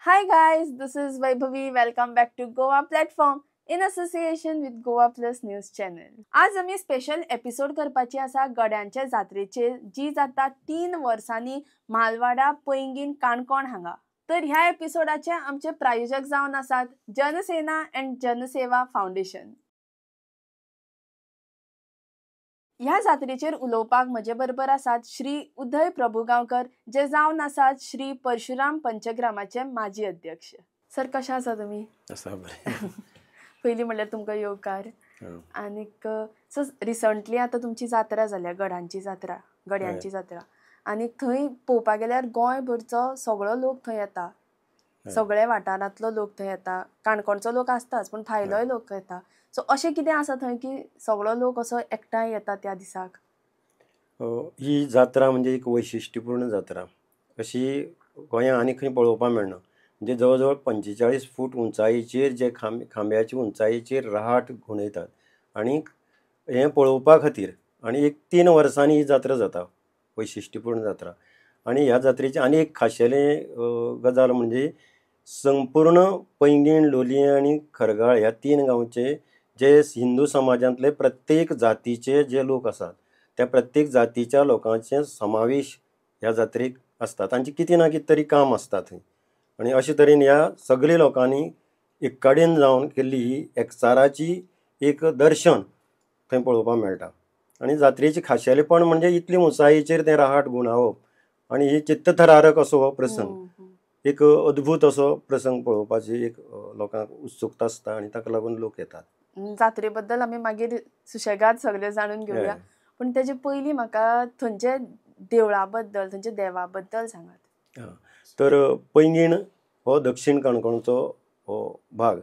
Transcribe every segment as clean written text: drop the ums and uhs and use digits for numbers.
Hi guys, this is Vaibhavi. Welcome back to Goa platform in association with Goa Plus News channel. आज आम्ही special episode करपाची आसा गड्यांच्या जात्रेचेर जी जाता 3 वर्सांनी मालवाडा पैंगीण काणकोण हांगा. तर ह्या एपिसोडाचे आमचे प्रायोजक जावन आसात जनसेना अँड जनसेवा फाउंडेशन. ह्या जात्रेचेर उलोवपाक म्हजे बरोबर आसात श्री उदय प्रभुगांवकर जे जावन आसात श्री परशुराम पंचग्रामाचे माजी अध्यक्ष. सर कशे आसा तुमी? पयलीं म्हणल्यार तुमकां येवकार. आनीक सो रिसंटली आतां तुमची जात्रा जाल्या गड्यांची जात्रा आनीक थंय पळोवपाक गेल्यार गोंयभरचो सगळो लोक थंय येता. सगळे वाठारांतलो लोक थंय येता. काणकोणचो लोक आसताच पूण भायलोय लोक येता. सो अशें कितें आसा थंय की सगळो लोक असो एकठांय येता त्या दिसाक? ही जात्रा म्हणजे एक वैशिश्ट्यपूर्ण जात्रा अशी गोंयांत आनी खंय पळोवपाक मेळना. म्हणजे जवळ जवळ 45 फूट उंचायेचेर जे खांब्याच्या उंचायेचेर रहाट घुंवडायतात आनी हें पळोवपा खातीर आनी एक 3 वर्सांनी ही जात्रा जाता, वैशिश्ट्यपूर्ण जात्रा. आनी ह्या जात्रेचें आनी एक खाशेलें गजाल म्हणजे संपूर्ण पैंगीण, लोलयें आनी खरगाळ ह्या 3 गांवचे जे हिंदू समाजांतले प्रत्येक जातीचे जे लोक आसात त्या प्रत्येक जातीच्या लोकांचे समावेश ह्या जात्रेक आसता. तांचें कितें ना कितें तरी काम आसता थंय. आनी अशे तरेन ह्या सगळ्या लोकांनी एक कडेन जावन केल्ली ही एकचाराची एक दर्शन थंय पळोवपाक मेळटा. आनी जात्रेची खाशेलेपण म्हणजे इतली उंचायेचेर तें रहाट घुंवडावप आनी ही चित्तथरारक असो हो प्रसंग, एक अद्भुत असो प्रसंग पळोवपाची एक लोकांक उत्सुकता आसता आनी ताका लागून लोक येतात. जात्रे बद्दल आमी मागीर सुशेगाद सगळे जाणून घेवया. पण तेजे पयलीं म्हाका थंयचे देवळा बद्दल, थंयचे देवा बद्दल सांगात. तर पैंगीण हो दक्षिण काणकोणचो हो भाग.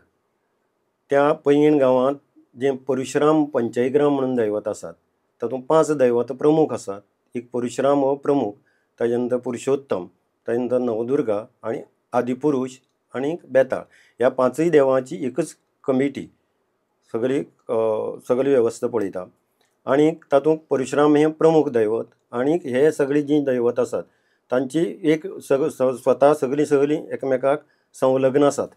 त्या पैंगीण गांवांत जे परशुराम पंचग्राम म्हणून दैवत आसात तातूंत 5 दैवत प्रमुख आसात. एक परशुराम हो प्रमुख, ताजे नंतर पुरुशोत्तम, ताजे नंतर नवदुर्गा आनी आदिपुरुश आनी बेताळ ह्या 5 देवांची एकच कमिटी सगळी वेवस्था पळयता. आनी तातूंत परशुराम हें प्रमुख दैवत आनीक हे सगळीं जीं दैवत आसात तांची एक स्वता सगळीं एकामेकाक संलग्न आसात.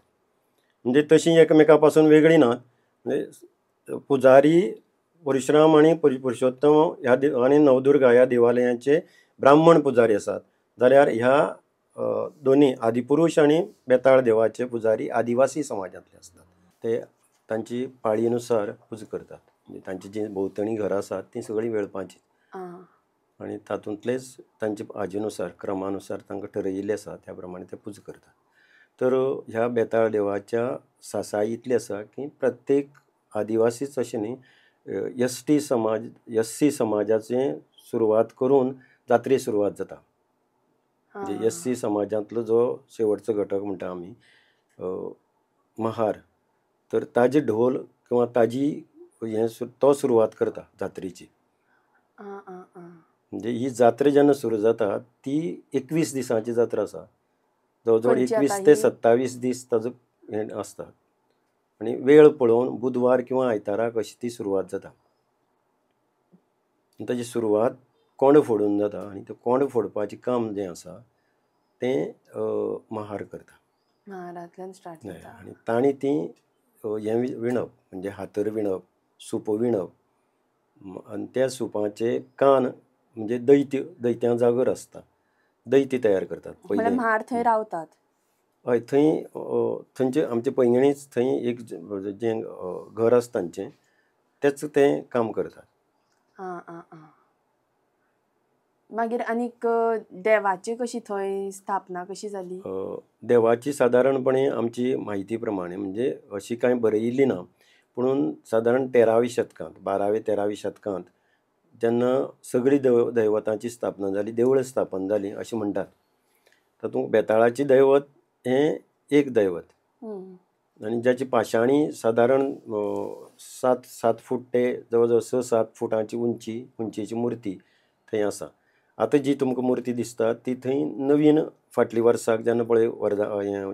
म्हणजे तशीं एकामेका पासून वेगळीं नात. म्हणजे पुजारी परशुराम आनी पुरुशोत्तम ह्या आनी नवदुर्गा ह्या देवालयांचे ब्राह्मण पुजारी आसात. जाल्यार ह्या दोनी आदिपुरुश आनी बेताळ देवाचे पुजारी आदिवासी समाजांतले आसतात. ते तांची पाळयेनुसार पुजा करतात. म्हणजे तांची जी भोंवतणी घरां आसात ती सगळीं वेळपाची आनी तातूंतलेच तांचे हाजेनुसार क्रमानुसार तांकां ठरयिल्लें आसा त्या प्रमाणे ते पुजा करतात. तर ह्या बेताळ देवाच्या सासाई इतली आसा की प्रत्येक आदिवासीच अशें न्ही, एस.सी समाजाचें सुरवात करून जात्रे सुरवात जाता. म्हणजे एस.सी समाजांतलो जो शेवटचो घटक म्हणटा आमी महार, तर ताजे ढोल किंवा ताजी तो सुरवात करता जात्रेची. म्हणजे ही जात्रा जेन्ना सुरू जाता ती 21 दिसांची जात्रा आसा. जवळ जवळ 21 ते 27 दीस ताजो हें आसता. आनी वेळ पळोवन बुधवार किंवा आयताराक अशी ती सुरवात जाता. ताची सुरवात कोंड फोडून जाता आनी तें कोंड फोडपाचें काम जें आसा तें महार करता. महारांतल्यान स्टार्ट जाता. आनी तांणी ती हें विणप म्हणजे हातर विणप, सूप विणप आनी त्या सुपाचे कान म्हणजे दैत्यां जागर आसता. दैत्य तयार करतात पयलीं. महार थंय रावतात. हय, थंयचे आमचे पैंगीणीच थंय एक जें घर आसा तांचें तेच तें काम करतात. मागीर आनीक देवाची कशी थंय स्थापना कशी जाली? देवाची सादारणपणे आमची म्हायती प्रमाणे म्हणजे अशी कांय बरयिल्ली ना, पुणून सादारण 13व्या शेतकांत 12व्या-13व्या शेतकांत जेन्ना सगळीं दैवतांची स्थापना जाली, देवळां स्थापन जालीं अशें म्हणटात. तातूंत बेताळाची दैवत हें एक दैवत आनी जाची पाशाणी सादारण 7 फूट ते जवळ जवळ 6-7 फुटांची उंचीची मुर्ती थंय आसा. आतां जी तुमकां मुर्ती दिसता ती थंय नवीन फाटली वर्साक जेन्ना पळय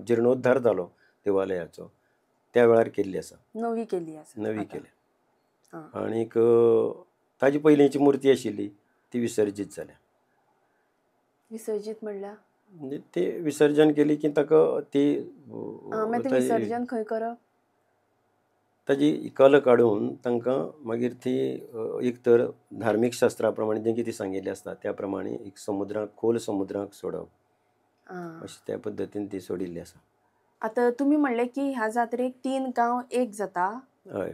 जिर्णोद्धार जालो देवालयाचो त्या वेळार केल्ली आसा. नवी केल्या. आनीक ताजी पयलींची मुर्ती आशिल्ली ती विसर्जीत जाल्या. विसर्जीत म्हणल्यार म्हणजे ते विसर्जन केली की ताका ती मागीर ते विसर्जन खंय करप? ताजी कल काडून तांकां मागीर ती एक तर धार्मीक शास्त्रा प्रमाणे जें कितें सांगिल्लें आसता त्या प्रमाणे एक समुद्राक खोल समुद्राक सोडप अशें त्या पद्दतीन ती सोडिल्ली आसा. आता तुम्ही म्हणले की ह्या जात्रेक 3 गांव एक जाता. हय,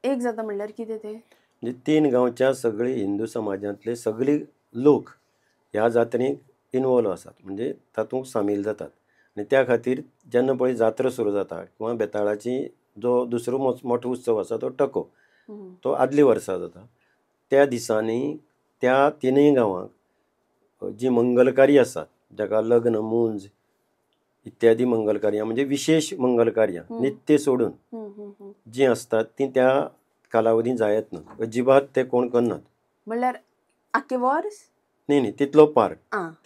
एक जाता म्हणल्यार कितें ते? म्हणजे 3 गांवच्या सगळे हिंदू समाजांतले सगळे लोक ह्या जात्रेक इनवॉल्व आसात, म्हणजे तातूंत सामील जातात. आनी त्या खातीर जेन्ना पळय जात्रा सुरू जाता किंवा बेताळाची जो दुसरो मोठो उत्सव आसा तो टको, तो आदले वर्सा जाता. त्या दिसांनी त्या तिनूय गांवांक जी मंगलकार्य आसात, जाका लग्न, मुंज इत्यादी मंगलकार्यां म्हणजे विशेष मंगलकार्यां नित्य सोडून जी असतात ती त्या कालावधीन जायत ना, अजिबात ते कोण करनात. म्हणल्यार आख्खे वर्स? नाही, तितलो पार,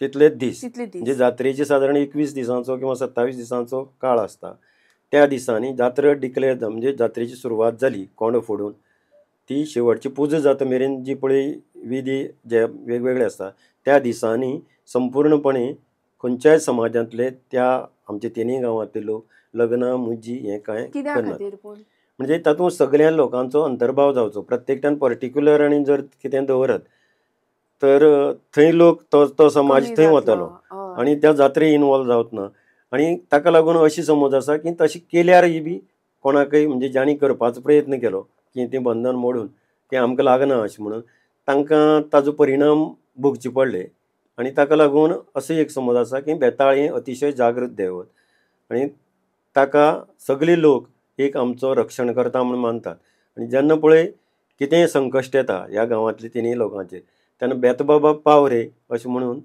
तितलेच दीस. तितले दीस म्हणजे जात्रेचे सादारण 21 दिसांचो किंवा 27 दिसांचो काळ आसता. त्या दिसांनी जात्रा डिक्लेअर जाता, म्हणजे जात्रेची सुरवात जाली कोंडो फोडून ती शेवटची पुजा जाता मेरेन जी पळय विधी जे वेगवेगळे आसता त्या दिसांनी संपूर्णपणे खंयच्याय समाजांतले त्या आमच्या तिनूय गांवांतले लोक लग्न मुजी हें कांय कित्या करनात. खातीर पूण? म्हणजे तातूंत सगळ्या लोकांचो अंतर्भाव जावचो. प्रत्येकट्यान पर्टिक्युलर आनी जर कितें दवरत तर थंय लोक तो समाज कमी थंय जातलो. वतलो हय. आनी त्या जात्रेक इनवॉल्व जावच ना. आनी ताका लागून अशी समज आसा की तशी केल्यारय बी कोणाकय म्हणजे जाणी करपाचो प्रयत्न केलो की तें बंधन मोडून तें आमकां लागना अशें म्हणून तांकां ताजो परिणाम भोगचे पडले. आनी ताका लागून असो एक समज आसा की बेताळ हें अतिशय जागृत दैवत आनी ताका सगळे लोक एक आमचो रक्षणकर्ता म्हणून मानतात. आनी जेन्ना पळय कितेंय संकश्ट येता ह्या गांवांतल्या तिनूय लोकांचेर तेन्ना बेतबाबा पाव रे अशें म्हणून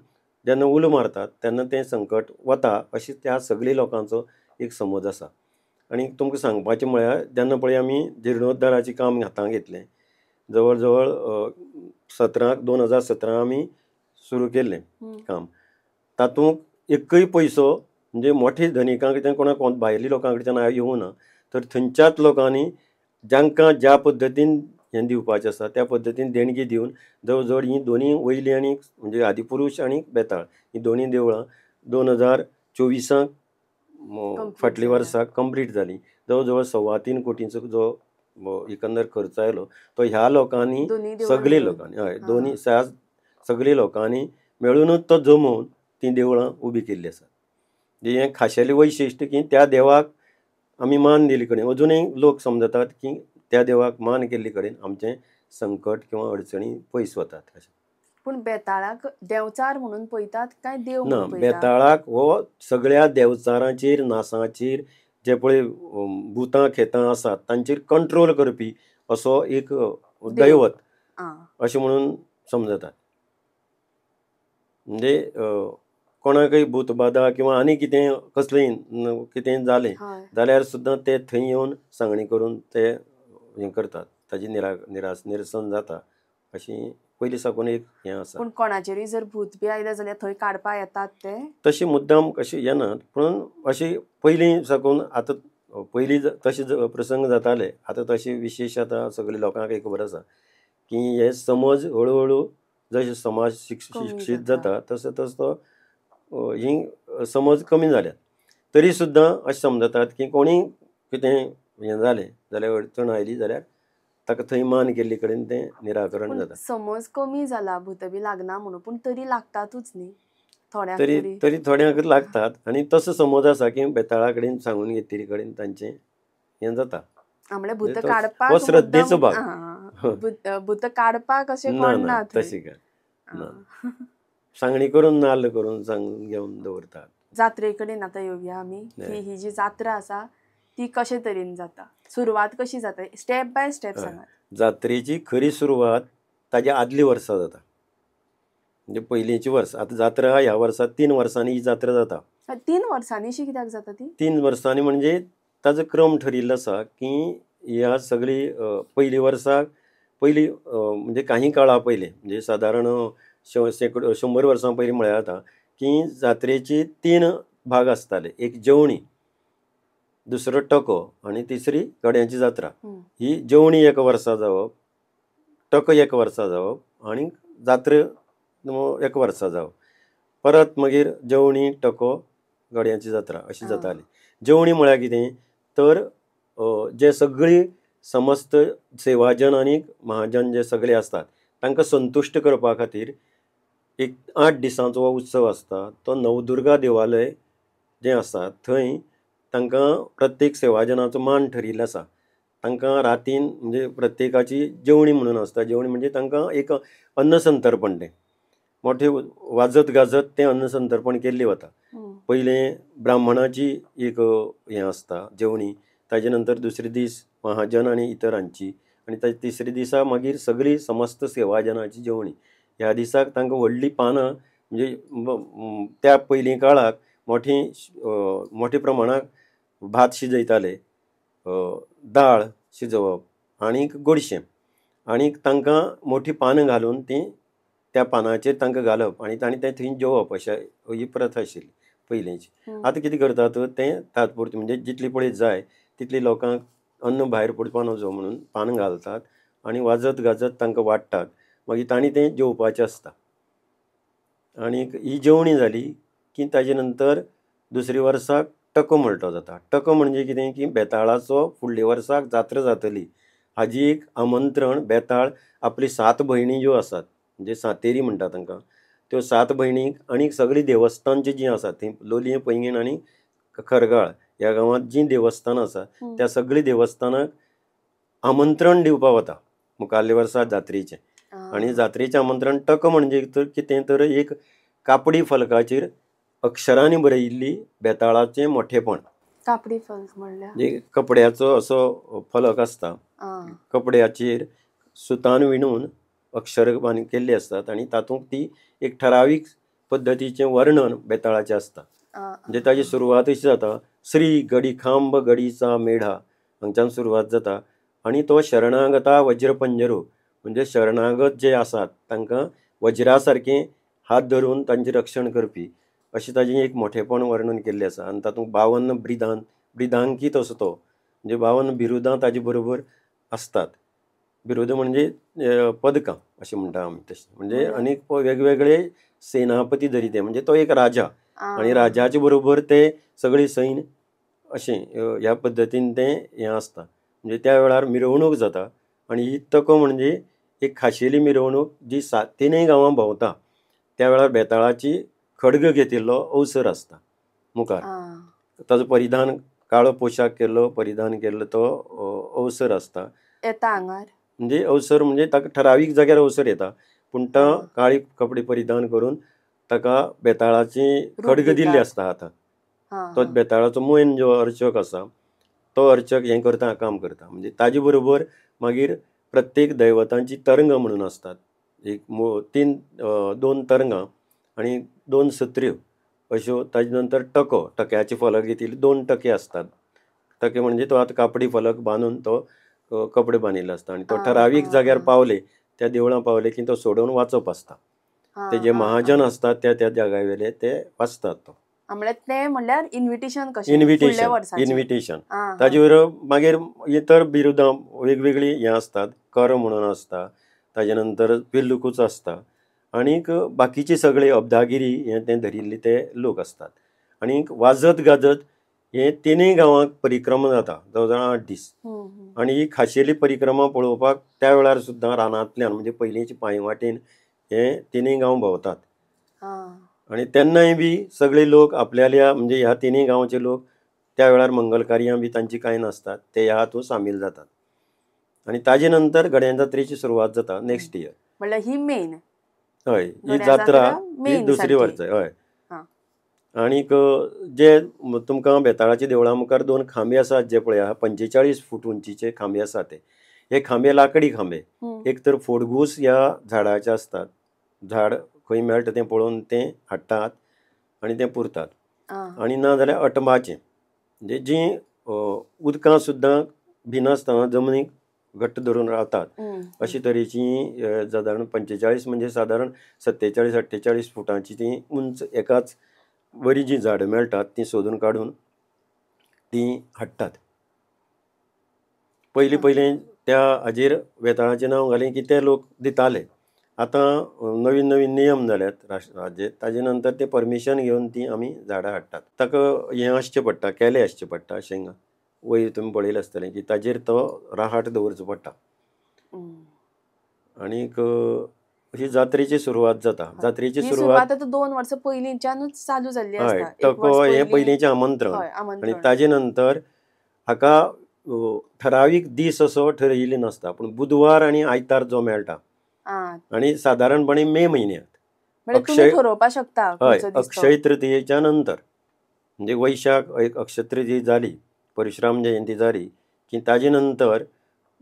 जेन्ना उलो मारतात तेन्ना तें संकट वता अशें त्या सगळ्या लोकांचो एक समज आसा. आनी तुमकां सांगपाचें म्हळ्यार जेन्ना पळय आमी जिर्णोद्दाराचें काम हातांत घेतलें जवळ जवळ 2017 आमी सुरू केल्लें काम. तातूंत एकय पयसो म्हणजे मोठे धनिकां कडच्यान कोणाक भायल्या लोकां कडच्यान येवं ना. तर थंयच्याच लोकांनी जांकां ज्या पद्दतीन हें दिवपाचें आसा त्या पद्दतीन देणगी दिवन जवळ जवळ ही दोनी वयली आनी म्हणजे आदिपुरुश आनी बेताळ ही दोनी देवळां 2024 फाटल्या वर्साक कंप्लीट जाली. जवळ जवळ 3.25 कोटींचो जो एकंदर खर्च आयलो तो ह्या लोकांनी सगळे लोकांनी हय दोनी सगळे लोकांनी मेळूनच तो जमोवन ती देवळां उबी केल्ली आसात. हें खाशेलें वैशिश्ट की त्या देवाक आमी मान दिले कडेन अजुनूय लोक समजतात की त्या देवाक मान केल्ले कडेन आमचें संकट किंवा अडचणी पयस वतात अशें. पूण बेताळाक देवचार म्हणून पळयतात काय देव ना, म्हणून पळयतात? बेताळाक हो सगळ्या देवचारांचेर नासाचेर जे पळय भुतां खेतां आसात तांचेर कंट्रोल करपी असो एक दैवत अशें म्हणून समजतात. म्हणजे कोणाकय भूतबाधा किंवा आनी कितें कसलेंय कितें जालें जाल्यार सुद्दां ते थंय येवन सांगणी करून ते हें करतात, ताजी निरसन जाता अशी पयलीं साकून एक हें आसा. पूण कोणाचेरूय जर भूत बी आयलें जाल्यार थंय काडपा येतात ते? तशें मुद्दाम कशें येनात, पूण अशें पयलीं साकून आतां पयलीं तशें प्रसंग जाताले. आतां तशें विशेश आतां सगळ्या लोकांक खबर आसा की हे समज हळू हळू जशे समाज शिक्षीत जाता तसो तसो ही समज कमी जाल्यात. तरी सुद्दां अशें समजतात की कोणीय कितें हें जालें जाल्यार अडचण आयली जाल्यार ताका थंय मान केल्ले कडेन तें निराकरण जाता. समज कमी जाला भूत बी लागना म्हणून पूण तरी लागतातूच न्ही थोड्यांक तरी थोड्यांक लागतात. आनी तसो समज आसा की बेताळा कडेन सांगून घेतले कडेन तांचें हें जाता. म्हणजे भूत काडपाक हो श्रद्धेचो भाग. भूत काडपाक अशें ना कोण ना तशें काय ना. सांगणी करून नाल्ल करून सांगून घेवन दवरतात. जात्रे कडेन आतां येवया आमी की ही जी जात्रा आसा ती कशे तरेन जाता, सुरवात कशी जाता, स्टेप बाय स्टेप सांगात. जात्रेची खरी सुरवात ताज्या आदली वर्सा जाता. म्हणजे पयलींची वर्स आतां जात्रा ह्या वर्सा 3 वर्सांनी ही जात्रा जाता. 3 वर्सांनी अशी कित्याक जाता ती? 3 वर्सांनी म्हणजे ताजो क्रम ठरिल्लो आसा की ह्या सगळी पयली वर्साक पयली म्हणजे काही काळा पयलीं म्हणजे सादारण 100 वर्सां पयलीं म्हळ्यार जाता की जात्रेची 3 भाग आसताले. एक जेवणी, दुसरो टको आनी तिसरी गड्यांची जात्रा. ही जेवणी 1 वर्सा जावप, टको 1 वर्सा जावप आनी जात्रा 1 वर्सा जावप. परत मागीर जेवणी टको गड्यांची जात्रा अशी जाताली. जेवणी म्हळ्यार कितें तर जे सगळी समस्त सेवाजन आनी महाजन जे सगळे आसतात तांकां संतुश्ट करपा खातीर एक 8 दिसांचो हो उत्सव आसता. तो नवदुर्गा देवालय जें आसा थंय तांकां प्रत्येक सेवाजनाचो मान ठरिल्लो आसा. तांकां रातीन म्हणजे प्रत्येकाची जेवणी म्हणून आसता. जेवणी म्हणजे तांकां एक अन्नसंतर्पण तें मोठे वाजत गाजत तें अन्नसंतर्पण केल्लें वता. पयलें ब्राह्मणाची एक हें आसता जेवणी, ताजे नंतर दुसरे दीस महाजन आनी इतरांची, आनी तिसरे दिसा मागीर सगळी समस्त सेवाजनाची जेवणी. ह्या दिसाक तांकां व्हडलीं पानां म्हणजे त्या पयलीं काळाक मोठ्या प्रमाणाक भात शिजयताले, दाळ शिजोवप आनीक गोडशें, आनीक तांकां मोठी पानां घालून तीं त्या पानाचेर तांकां घालप आनी तांणी तें थंय जेवप अशें ही प्रथा आशिल्ली पयलींची. आतां कितें करतात तें तात्पुरतें म्हणजे जितली पळय जाय तितली लोकांक अन्न भायर पडपा नजो म्हणून पानां घालतात आनी वाजत गाजत तांकां वाडटात. मागीर तांणी तें जेवपाचें आसता. आनीक ही जेवणी जाली की ताजे नंतर दुसऱ्या वर्साक टको म्हणटो जाता. टको म्हणजे कितें की बेताळाचो फुडल्या वर्साक जात्रा जातली हाजी एक आमंत्रण बेताळ आपली 7 भयणी ज्यो आसात म्हणजे सातेरी म्हणटा तांकां, त्यो 7 भयणीक आनीक सगळीं देवस्थानचीं जीं आसात थंय लोलयें पैंगीण आनी खरगाळ ह्या गांवांत जीं देवस्थानां आसा त्या सगळीं देवस्थानाक आमंत्रण दिवपा वता मुखाल्ल्या वर्सा जात्रेचें. आनी जात्रेचें आमंत्रण टको म्हणजे तर कितें तर एक कापडी फलकाचेर अक्षरांनी बरयिल्ली बेताळाचें मोठेपण. कापडी फलक म्हणल्यार कपड्याचो असो फलक आसता, कपड्याचेर सुतान विणून अक्षर केल्ली आसतात आनी तातूंत ती एक ठरावीक पद्दतीचें वर्णन बेताळाचें आसता. म्हणजे ताची सुरवात अशी जाता, श्री गडिखांब गडीचा मेढा हांगच्यान सुरवात जाता आनी तो शरणागता वज्रपंजरो म्हणजे शरणागत जे आसात तांकां वज्रा सारकें हात धरून तांचें रक्षण करपी अशें ताजें एक मोठेपण वर्णन केल्लें आसा. आनी तातूंत 52 ब्रिदांकीत असो तो म्हणजे 52 बिरुदां ताजे बरोबर आसतात. बिरुदां म्हणजे पदकां अशें म्हणटा आमी तशें. म्हणजे आनीक वेगवेगळे सेनापती धरिते म्हणजे तो एक राजा आनी राजाचे बरोबर ते सगळीं सैन्य अशें ह्या पद्दतीन तें हें आसता. म्हणजे त्या वेळार मिरवणूक जाता आनी ही टको म्हणजे एक खाशेली मिरवणूक जी तिनूय गांवां भोंवता. त्या वेळार बेताळाची खड्ग घेतिल्लो अवसर आसता मुखार. ताजो परिधान काळो पोशाख केल्लो परिधान केल्लो तो अवसर आसता. येता हांगार म्हणजे अवसर म्हणजे ताका ठरावीक जाग्यार अवसर येता पूण तो काळी कपडे परिधान करून ताका बेताळाची खड्ग दिल्ली आसता हाताक. तो बेताळाचो मोइन जो अर्चक आसा तो अर्चक हें करता काम करता. म्हणजे ताजे बरोबर मागीर प्रत्येक दैवतांची तरंग म्हणून आसतात. एक 2 तरंगां आनी 2 सत्र्यो अश्यो. ताजे नंतर टक्याचे फलक घेतिल्ले 2 टके आसतात. टके म्हणजे तो आतां कापडी फलक बांदून तो कपडे बांदिल्लो आसता आनी तो ठरावीक जाग्यार पावले त्या देवळां पावले की तो सोडून वाचप आसता. ते जे महाजन आसतात त्या जाग्या वयले ते वाचतात तो. म्हणल्यार इन्विटेशन इन्विटेशन. ताजे बरोबर मागीर इतर बिरुदां वेगवेगळी हें आसतात. कर म्हणून आसता, ताजे नंतर पिल्लुकूच आसता आनीक बाकीचे सगळे अब्दागिरी हें तें धरिल्ले ते लोक आसतात. आनीक वाजत गाजत हे तिनूय गांवांक परिक्रमा जाता जवळ जवळ 8 दीस. आनी ही खाशेली परिक्रमा पळोवपाक त्या वेळार सुद्दां रानांतल्यान म्हणजे पयलींचे पांयवाटेन हे तिनूय गांव भोंवतात. आनी तेन्नाय बी सगळे लोक आपल्याल्या म्हणजे ह्या तिनूय गांवचे लोक त्या वेळार मंगल कार्यां बी तांची कांय नासतात ते ह्या हातूंत सामील जातात. आनी ताजे नंतर गड्यां जात्रेची सुरवात जाता नेक्स्ट इयर. म्हणल्यार ही मेन हय ही जात्रा ही दुसरी वर्स हय. आनीक जे तुमकां बेताळाच्या देवळा मुखार 2 खांबे आसात जे पळया 45 फूट उंचीचे खांबे आसात ते. हे खांबे लाकडी खांबे. एक तर फोडगूस ह्या झाडाचे आसतात. झाड खंय मेळटा तें पळोवन तें हाडटात आनी तें पुरतात. आनी ना जाल्यार अटंबाचें म्हणजे जीं उदकां सुद्दां भिनासतना जमनीक घट्ट धरून रावतात अशे तरेची सादारण 45 म्हणजे सादारण 47-48 फुटांची ती उंच एकाच बरी जी झाडां मेळटात ती सोदून काडून ती हाडटात. पयलीं त्या हाजेर बेताळाचें नांव घालें की ते लोक दिताले आतां नवीन नवीन नियम जाल्यात राज्यात, ताजे नंतर ते परमिशन घेवन ती आमी झाडां हाडटात. ताका हें आसचें पडटा, केलें आसचें पडटा शेंगां. वयर तुमी पळयलें आसतलें की ताजेर तो राहाट दवरचो पडटा. आनीक अशी जात्रेची सुरवात जाता. जात्रेची ही सुरवात आतां 2 वर्सां पयलींच्यानूच चालू जाल्ली हय, आसता. 1 तको वर्स हें पयलीं पयलींचें आमंत्रण. हय, आनी आमंत्रण. ताजे नंतर हाका ठरावीक दीस असो ठरयिल्लो नासता, पूण बुधवार आनी आयतार जो मेळटा आं, आनी सादारणपणे मे म्हयन्यांत म्हणजे तुमी ठरोवपाक शकता हय, खंयचो दीस तो. अक्षय तृतीयेच्या नंतर म्हणजे वैशाख एक अक्षय तृतीय जाली, परशुराम जयंती जाली की ताजे नंतर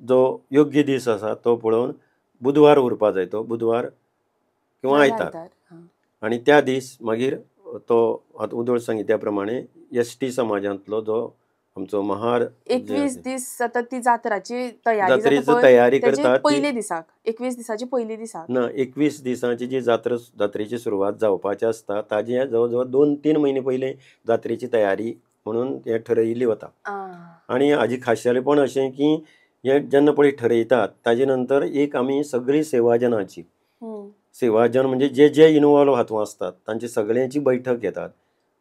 जो योग्य दीस आसा तो पळोवन बुधवार उरपा जाय, तो बुधवार किंवा आयतार. हां. आनी त्या दीस मागीर तो आतां उदोळ सांगिल्ल्या प्रमाणे एसटी समाजांतलो जो आमचो महार 21 दीस जाता ती जात्राची तयारी जाता जात्रेची पळय, तयारी तेजे करतात ती पयले दिसाक 21 दिसाची पयली दिसाक. ना 21 दिसांची जी जात्रेची सुरवात जावपाची आसता ताजे जवळ जवळ 2-3 म्हयने पयलीं जात्रेची तयारी म्हणून हें ठरयिल्ली वता. आनी हाजी खाशेलपण अशें की हें जेन्ना पळय ठरयतात ताजे नंतर एक आमी सगळीं सेवाजनांची सेवाजन म्हणजे जे जे इनवॉल्व हातूंत आसतात तांची सगळ्यांची बैठक घेतात.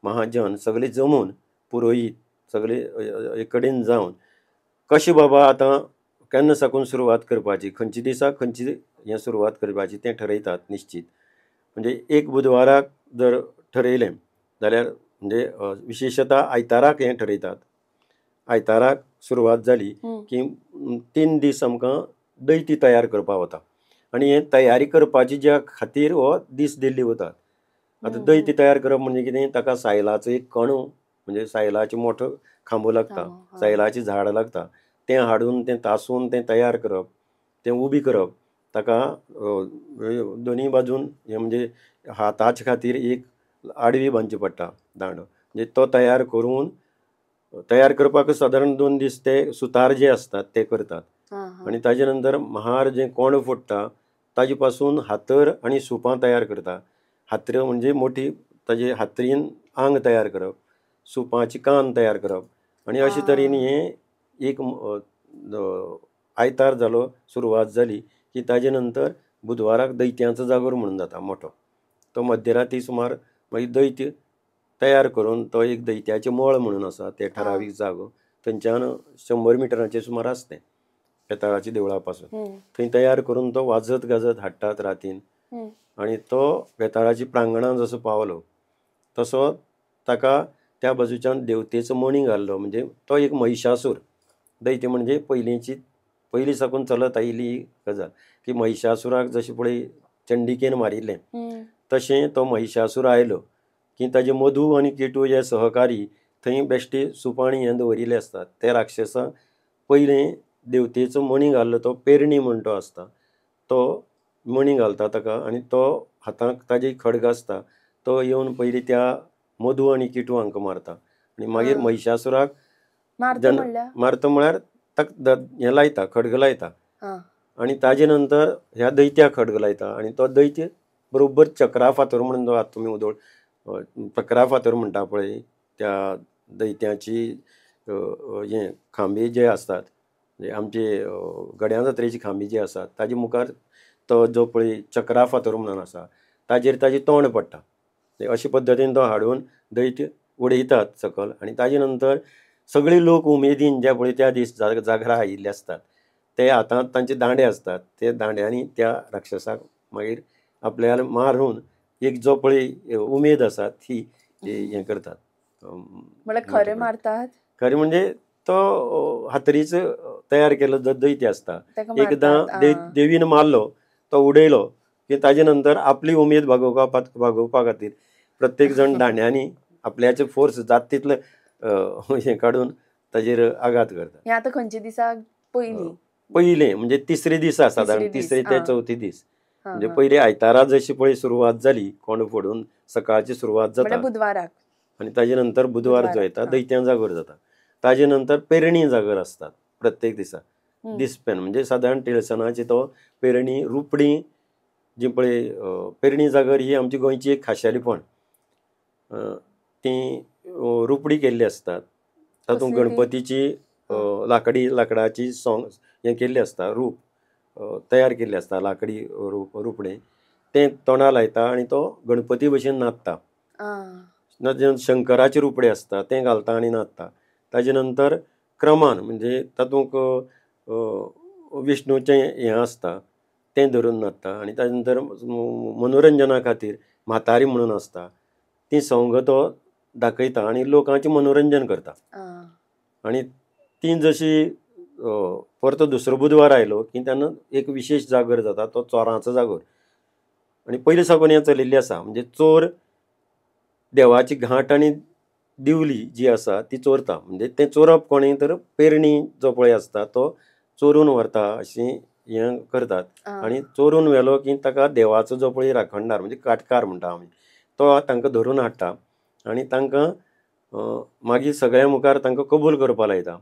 महाजन सगळे जमून पुरोहीत सगळे एक कडेन जावन कशें बाबा आतां केन्ना साकून सुरवात करपाची, खंयच्या दिसाक खंयची हें सुरवात करपाची तें ठरयतात निश्चित. म्हणजे एक बुधवाराक जर ठरयलें जाल्यार म्हणजे विशेशता आयताराक हें ठरयतात. आयताराक सुरवात जाली की 3 दीस आमकां दैती तयार करपा वता. आनी हें तयारी करपाची ज्या खातीर हो दीस दिल्ली वतात. आतां दैती तयार करप म्हणजे कितें, ताका सायलाचो एक कणो म्हणजे सायलाचो मोठो खांबो लागता, सायलाची झाड लागता, तें हाडून तें तासून तें तयार करप, तें उबी करप. ताका दोनी बाजून हें म्हणजे हाताच्या खातीर एक आडवी बांदची पडटा दांडो. म्हणजे तो तयार करून तयार करपाक सादारण 2 दीस ते सुतार जे आसतात ते करतात. आनी ताजे नंतर महार जें कोंड फोडटा ताजे पासून हातर आनी सुपां तयार करता. हातर म्हणजे मोठी ताजे हातरीन आंग तयार करप, सुपाची कान तयार करप आनी अशे तरेन हें एक आयतार जालो सुरवात जाली की ताजे नंतर बुधवाराक दैत्याचो जागोर म्हणून जाता मोठो. तो मध्यराती सुमार मागीर दैत्य तयार करून तो एक दैत्याचें मळ म्हणून आसा, ते ठरावीक जागो थंयच्यान 100 मिटरांचेर सुमार आसता बेताळाच्या देवळा पासून. थंय तयार करून तो वाजत गाजत हाडटात रातीन. आनी तो बेताळाच्या प्रांगणांत जसो पावलो तसो ताका त्या बाजूच्यान देवतेचो मणी घाल्लो. म्हणजे तो एक महिशासूर. दैत्य म्हणजे पयलीं साकून चलत आयिल्ली गजाल की महिशासुराक जशें पळय चंडिकेन मारिल्लें तशें तो महिशासूर आयलो की ताजे मधू आनी केटू हे सहकारी थंय बेश्टे सुपां आनी हें दवरिल्लें आसतात. ते राक्षसाक पयलें देवतेचो मणी घाल्लो तो पेरणी म्हण तो आसता, तो मणी घालता ताका आनी तो हातांत ताजी खड्ग आसता तो येवन पयलीं त्या मधू आनी किटू हांकां मारता. आनी मागीर महिशासुराक मारता म्हळ्यार ताका हें लायता, खड्ग लायता. आनी ताजे नंतर ह्या दैत्याक खड्ग लायता आनी तो दैत्य बरोबर चक्रा फातर म्हणून जो आतां तुमी उदोळ चक्रा फातर म्हणटा पळय त्या दैत्याची हें खांबे जे आसतात म्हणजे आमचे गड्या जात्रेची खांबी जी आसा ताजे मुखार तो जो पळय चक्रा फातर म्हणून आसा ताजेर ताजें तोंड पडटा. अशे पद्दतीन तो हाडून दैत्य उडयतात सकयल आनी ताजे नंतर सगळे लोक उमेदीन जे पळय त्या दीस जागराक आयिल्ले आसतात ते हातांत तांचे दांडे आसतात, ते दांड्यांनी त्या राक्षसाक मागीर आपल्याला मारून एक जो पळय उमेद आसा ती हें करतात. म्हळ्यार खरें मारतात? खरें म्हणजे तो हातरीचो तयार केलो जो दैत्य आसता एकदां देवीन मारलो तो उडयलो की ताजे नंतर आपली उमेद भागोवपा खातीर प्रत्येक जण दांड्यांनी आपल्याचे फोर्स जात तितले हें काडून ताजेर आघात करता. हें आतां खंयच्या दिसाक पयलें म्हणजे तिसरे दीस सादारण तिसरे ते चवथे दीस. म्हणजे पयलीं आयतारा जशी पळय सुरवात जाली कोंड फोडून सकाळची सुरवात जाता बुधवाराक आनी ताजे नंतर बुधवार जो येता दैत्यां जागोर जाता. ताजे नंतर पेरणी जागर आसतात प्रत्येक दिसा दिसपेन म्हणजे सादारण टिळसनाची तो पेरणी रुपडी जी पळय पेरणी जागर ही आमची गोंयची एक खाशेलीपण. ती रुपडी केल्ली आसतात तातूंत गणपतीची लाकडाची हें केल्लें आसता रूप तयार केल्ले आसता लाकडी रुपणे ते तोंडा लायता आनी तो गणपती भशेन नाचता. शंकराचे रुपडे आसता ते घालता आनी नाचता. ताजे नंतर क्रमान म्हणजे तातूंत विष्णूचें हें आसता तें धरून नाचता. आनी ताजे नंतर मनोरंजना खातीर म्हातारी म्हणून आसता ती संग तो दाखयता आनी लोकांचें मनोरंजन करता. आनी ती जशी परत दुसरो बुधवार आयलो की तेन्ना एक विशेश जागर जाता तो चोरांचो जागर. आनी पयलीं साकून हें चलिल्लें आसा. म्हणजे चोर देवाची घांट आनी दिवली जी आसा ती चोरता. म्हणजे तें चोरप कोणें तर पेरणी जो पळय आसता तो चोरून व्हरता अशी हें करतात. आनी चोरून व्हेलो की ताका देवाचो जो पळय राखणदार म्हणजे काटकार म्हणटा आमी तो तांकां धरून हाडटा आनी तांकां मागीर सगळ्या मुखार तांकां कबूल करपा लायता.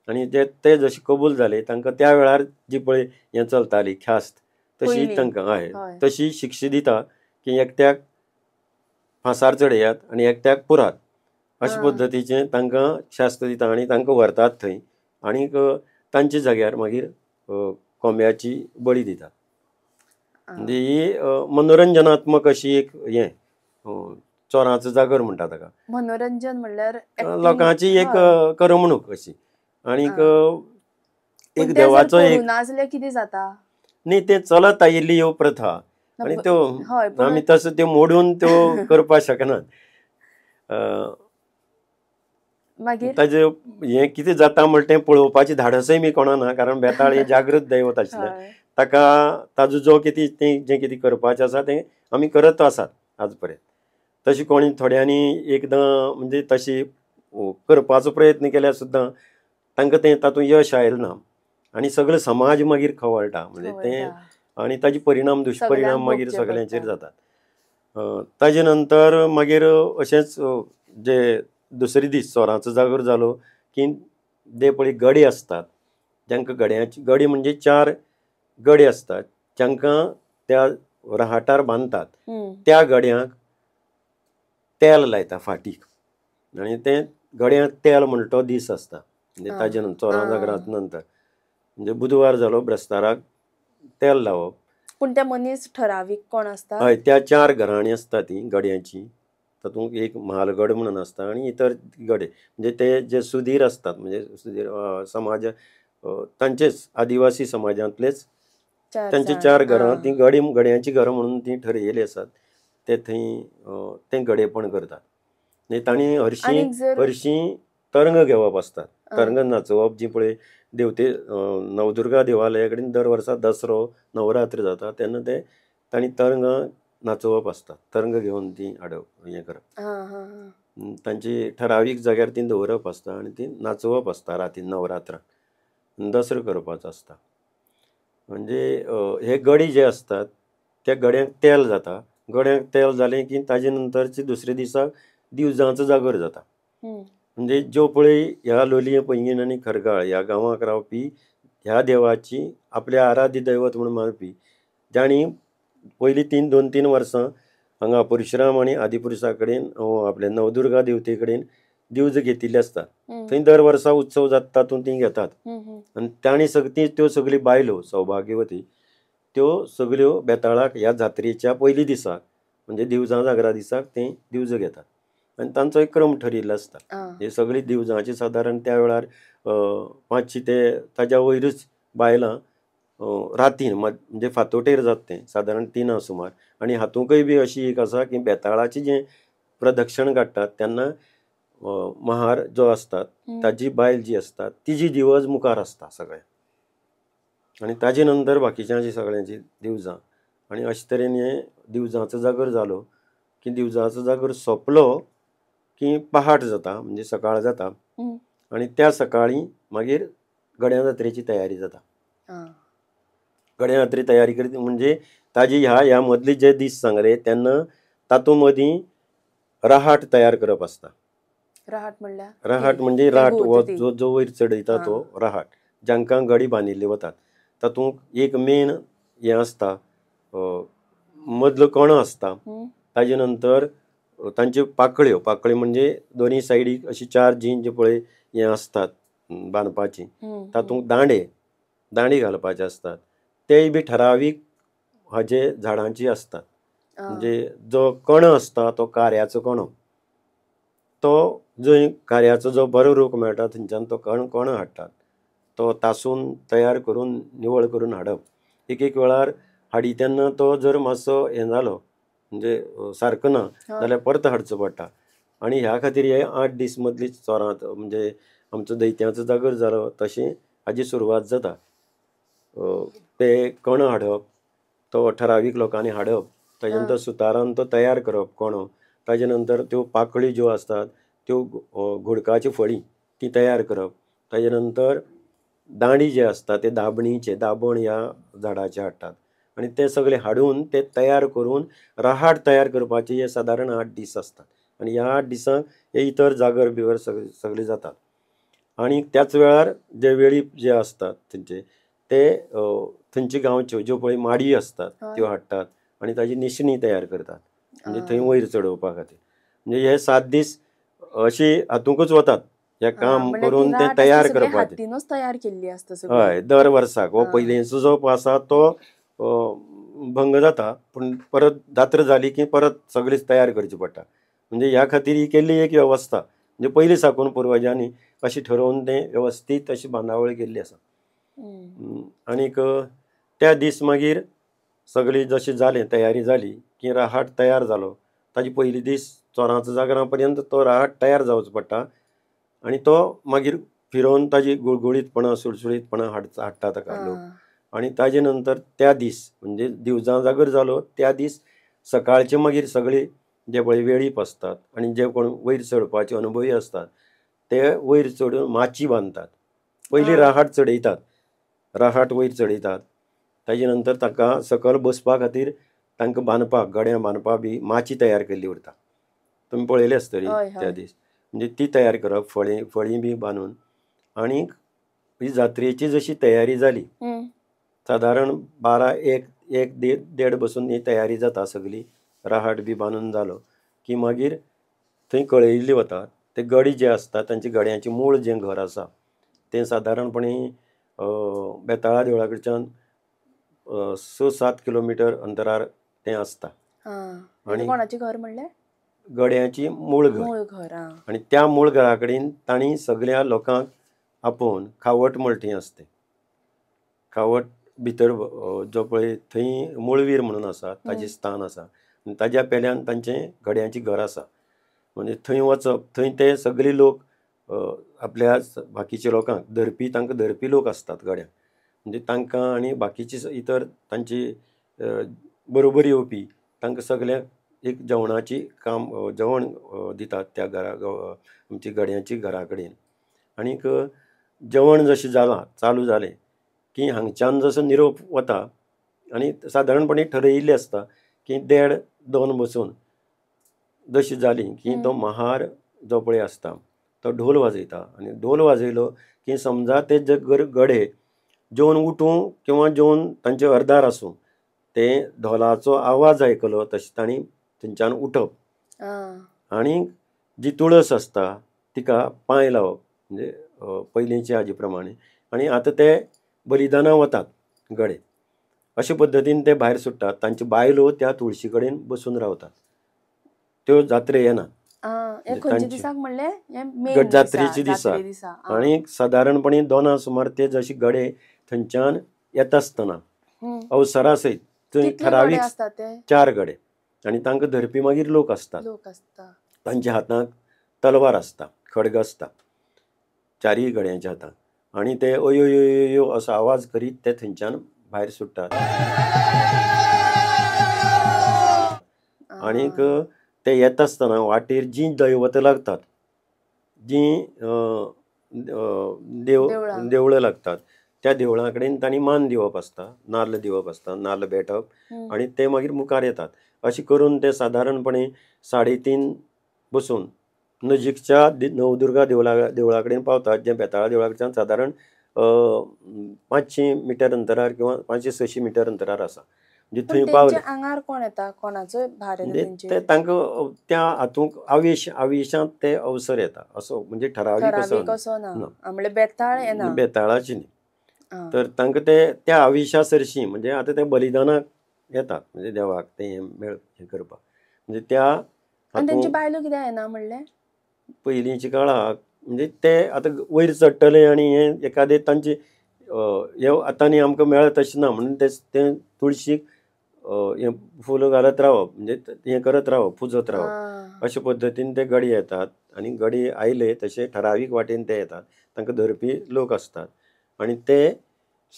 आनी ते जशे कबूल जाले तांकां त्या वेळार जी पळय हें चलताली ख्यास्त तशी तांकां हय तशी शिक्षा दिता की एकट्याक फांसार चडयात आनी एकट्याक पुरात अशे पद्दतीचें तांकां शास्त्र दिता आनी तांकां व्हरतात थंय आनीक तांचे जाग्यार मागीर कोंब्याची बळी दितात. म्हणजे ही मनोरंजनात्मक अशी एक हें चोरांचो जागर म्हणटा ताका. मनोरंजन म्हणल्यार लोकांची एक करमणूक अशी. आनीक एक देवाचो एक नाचले कितें जाता न्ही ते चलत आयिल्ली ह्यो प्रथा आनी त्यो आमी तसो त्यो मोडून त्यो करपाक शकनात. मागीर ताजे हें कितें जाता म्हणटा तें पळोवपाची धाडसय बी कोणाना कारण बेताळ हें जागृत दैवत आशिल्लें ताका ताजो जो कितें तें जें कितें करपाचें आसा तें आमी करत आसात आज पर्यंत. तशें कोणी थोड्यांनी एकदां म्हणजे तशी करपाचो प्रयत्न केल्यार सुद्दां तांकां तें तातूंत यश आयलें ना आनी सगळो समाज मागीर खवळटा. म्हणजे तें आनी ताजे परिणाम दुश्परिणाम मागीर सगळ्यांचेर जातात. ताजे नंतर मागीर अशेंच जे दुसरे दीस चोरांचो जागर जालो की जे पळय गडे आसतात जांकां गड्याची गडी म्हणजे 4 गडे आसतात जांकां त्या राहाटार बांदतात त्या गड्यांक तेल लायता फाटीक आनी तें गड्यांक तेल म्हणटा तो दीस आसता. म्हणजे ताजे नंतर चोरां जागरांत नंतर म्हणजे बुधवार जालो ब्रेस्ताराक तेल लावप. पूण ते मनीस ठरावीक कोण आसता हय त्या 4 घरांनी आसता ती गड्यांची. तातूंत एक म्हालगड म्हणून आसता आनी इतर गडे म्हणजे ते जे सुधीर आसतात म्हणजे सुधीर समाज तांचेच आदिवासी समाजांतलेच तांचे 4 घरां ती गड्यांची घरां म्हणून ती ठरयिल्ली आसात. ते थंय ते गडेपण करतात. तांणी हरशीं तरंग घेवप आसता. तरंग नाचोवप जी पळय देवते नवदुर्गा देवालया कडेन दर वर्सा दसरो नवरात्र जाता तेन्ना ते तांणी तरंगां नाचोवप आसता. तरंग घेवन ती हाडप हें करप तांची ठरावीक जाग्यार ती दवरप आसता आनी ती नाचोवप आसता राती नवरात्राक दसरो करपाचो आसता. म्हणजे हे गडे जे आसतात त्या गड्यांक तेल जाता. गड्यांक तेल जालें की ताजे नंतरचे दुसरे दिसाक दिवजांचो जागर जाता. म्हणजे ज्यो पळय ह्या लोलये पैंगीण आनी खरगाळ ह्या गांवांक रावपी ह्या देवाची आपल्या आराध्य दैवत म्हणून मानपी जाणी पयलीं 2-3 वर्सां हांगा परशुराम आनी आदिपुरुशा कडेन आपल्या नवदुर्गा देवते कडेन दिवज घेतिल्ले आसता. थंय दर वर्सा उत्सव जाता तातूंत ती घेतात आनी तांणी त्यो सगळ्यो बायलो सौभाग्यवती त्यो सगळ्यो बेताळाक ह्या जात्रेच्या पयलीं दिसाक म्हणजे दिवजां जागरा दिसाक ते दिवज घेतात आनी तांचो एक क्रम ठरिल्लो आसता. हे सगळीं दिवजांची सादारण त्या वेळार 5 ते ताज्या वयरूच बायलां रातीन म्हणजे फांतोटेर जाता तें सादारण 3 सुमार आनी हातूंकय बी अशी एक आसा की बेताळाचें जें प्रदक्षिण काडटात तेन्ना महार जो आसता ताजी बायल जी आसता तिजी दिवज मुखार आसता सगळें आनी ताजे नंतर बाकीच्यांची सगळ्यांची दिवजां आनी अशे तरेन हें दिवजांचो जागर जालो की दिवजांचो जागर सोंपलो की पहाट जाता म्हणजे सकाळ जाता आनी त्या सकाळीं मागीर गड्या जात्रेची तयारी जाता. गड्या जात्रे तयारी करीत म्हणजे ताजी ह्या मदले जे दीस सांगले तेन्ना तातूं मदीं राहाट तयार करप आसता. राहाट म्हणजे राट जो वयर चडयता तो राहाट जांकां गडी बांदिल्ले वतात. तातूंत एक मेन हें आसता मदलो कणो आसता. ताजे नंतर तांच्यो पाकळ्यो म्हणजे दोनी सायडीक अशी 4 जीं जे पळय हें आसतात बांदपाची तातूंत दांडे घालपाचे आसतात तेय बी ठरावीक हाजे झाडांची असतात. म्हणजे जो कण असता तो कार्याचो कणो, तो जंय कार्याचो जो बरो रूख मेळटा थंयच्यान तो कण हाडटात. तो तासून तयार करून निवळ करून हाडप. एक वेळार हाडी तेन्ना तो जर मातसो हें जालो म्हणजे सारको ना जाल्यार परत हाडचो पडटा. आनी ह्या खातीर हे 8 दीस मदली चोरांत म्हणजे आमचो दैत्याचो जागर जालो तशी हाजी सुरवात जाता. ते कण हाडप, तो ठरावीक लोकांनी हाडप, ताजे नंतर सुतारान तो तयार करप कोणो. ताजे नंतर त्यो पाकळी ज्यो आसतात त्यो घोडकाची फळी ती तयार करप. ताजे नंतर दांडी जे असता ते दाबण ह्या झाडाचे हाडटात आनी ते सगळे हाडून ते तयार करून रहाट तयार करपाचे हे सादारण 8 दीस असतात. आनी ह्या 8 दिसांक हे इतर जागर बिगर सगळे जातात. आनी त्याच वेळार जे वेळी जे असतात थंयचे ते थंयचे गांवच्यो ज्यो पळय माडी असतात त्यो हाडटात आनी ताजी निशणी तयार करतात म्हणजे थंय वयर चडोवपा खातीर. म्हणजे हे 7 दीस अशी हातूंकच वतात हे काम करून ते तयार करपाचें. हातीनूच तयार केल्ली आसता सगळी. हय, दर वर्साक हो पयलींचो जो आसा तो भंग जाता, पूण परत जात्रा जाली की परत सगळीच तयार करची पडटा. म्हणजे ह्या खातीर ही केल्ली एक वेवस्था. म्हणजे पयलीं साकून पुर्वजांनी अशी ठरोवन तें वेवस्थीत अशी बांदावळ केल्ली आसा. आनीक त्या दीस मागीर सगळी जशी जालें तयारी जाली की रहाट तयार जालो. ताजे पयली दीस चोरांचो जागरा पर्यंत तो रहाट तयार जावचो पडटा आनी तो मागीर फिरोवन ताजी गुळगुळीतपणां सुळसुळीतपणां हाडटा ताका लोक. आनी ताजे नंतर त्या दीस म्हणजे दिवजां जागर जालो त्या दीस सकाळचे मागीर सगळे जे पळय वेळीप आसतात आनी जे कोण वयर चडपाचे अनुभवी आसतात ते वयर चडून माची बांदतात. पयलीं रहाट चडयतात, रहाट वयर चडयतात. ताजे नंतर ताका सकयल बसपा खातीर तांकां बांदपाक गड्यां बांदपाक बी माची तयार केल्ली उरता. तुमी पळयलें आसतली त्या दीस. म्हणजे ती तयार करप फळी बी बांदून. आनीक ही जात्रेची जशी तयारी जाली सादारण 12-1 देड बसून ही तयारी जाता सगळी. रहाट बी बांदून जालो की मागीर थंय कळयल्ली वता ते गडे जे आसता तांचे गड्यांचें मूळ जें घर आसा तें सादारणपणी बेताळा देवळा कडच्यान 6-7 किलोमिटर अंतरार तें आसता. आनी कोणाचें घर म्हणलें? गड्यांची मूळ घर. आनी त्या मूळ घरा कडेन तांणी सगळ्या लोकांक आपोवन खावट मळटी आसता. खावट भितर जो पळय थंय मुळवीर म्हणून आसा ताजें स्थान आसा आनी ताज्या पेल्यान तांचें गड्यांचें घर आसा. म्हणजे थंय वचप, थंय ते सगळे लोक आपल्या बाकीच्या लोकांक धरपी तांकां धरपी लोक आसतात गड्यांक. म्हणजे तांकां आनी बाकीचे इतर तांची बरोबर येवपी तांकां सगळ्यांक एक जेवणाची जेवण दितात त्या घरा आमची गड्यांची घरा कडेन. आनीक जेवण जशें जालां चालू जालें की हांगच्यान जसो निरोप वता आनी सादारणपणी ठरयिल्लें आसता की 1:30-2 बसून जशी जाली की तो महार जो पळय आसता तो ढोल वाजयता आनी ढोल वाजयलो की समजा ते जे गडे जेवन उठूं किंवा जेवन तांचे अर्दार आसूं ते ढोलाचो आवाज आयकलो तशें तांणी थंयच्यान उठप आनी जी तुळस आसता तिका पांय लावप. म्हणजे पयलींच्या हाजे प्रमाणे. आनी आतां ते बलिदानां वतात गडे. अशे पद्दतीन ते भायर सुट्टात. तांच्यो बायलो त्या तुळशी कडेन बसून रावतात. त्यो जात्रे येना जात्रेच्या दिसाक. आनी सादारणपणी 2 सुमार ते जशे गडे थंयच्यान येता आसतना अवसरा सयत थंय ठरावीक 4 गडे आनी तांकां धरपी मागीर लोक आसतात. तांच्या हातांत तलवार आसता, खड्ग आसता चारय गड्यांच्या हातांत. आनी ते अयो यो यो यो असो आवाज करीत ते थंयच्यान भायर सुट्टात. आनीक ते येता आसतना वाटेर जीं दैवतां लागतात, जीं देवळां लागतात त्या देवळां कडेन तांणी मान दिवप आसता, नाल्ल दिवप आसता, नाल्ल भेटप आनी ते मागीर मुखार येतात. अशें करून ते सादारणपणी 3:30 बसून नजीकच्या नवदुर्गा देवळा कडेन पावतात जे बेताळा देवळा कडच्यान सादारण 500 मिटर अंतरार किंवा 500-600 मिटर अंतरार आसा. म्हणजे थंय पावले आंगार कोण येता, कोणाचो भार ते तांकां त्या हातूंक आवेशांत ते अवसर येता असो म्हणजे ठरावीक असो ना. बेताळ येना, बेताळाची न्ही. तर तांकां ते त्या आविशा सरशी म्हणजे आता ते बलिदानाक येतात म्हणजे देवाक ते हे करपाक म्हणजे त्या आणि त्यांची हातूंत बायलो कित्याक येना म्हणले पयलींच्या काळाक म्हणजे ते आतां वयर चडटले आनी हे एखादे तांचे हे आतांनी आमकां मेळत तशें ना म्हणून ते तुळशीक हे फूल घालत रावप म्हणजे हे करत रावप पुजत रावप अशे पद्दतीन ते गडे येतात आनी गडे आयले तशे ठरावीक वाटेन ते येतात तांकां धरपी लोक असतात आनी ते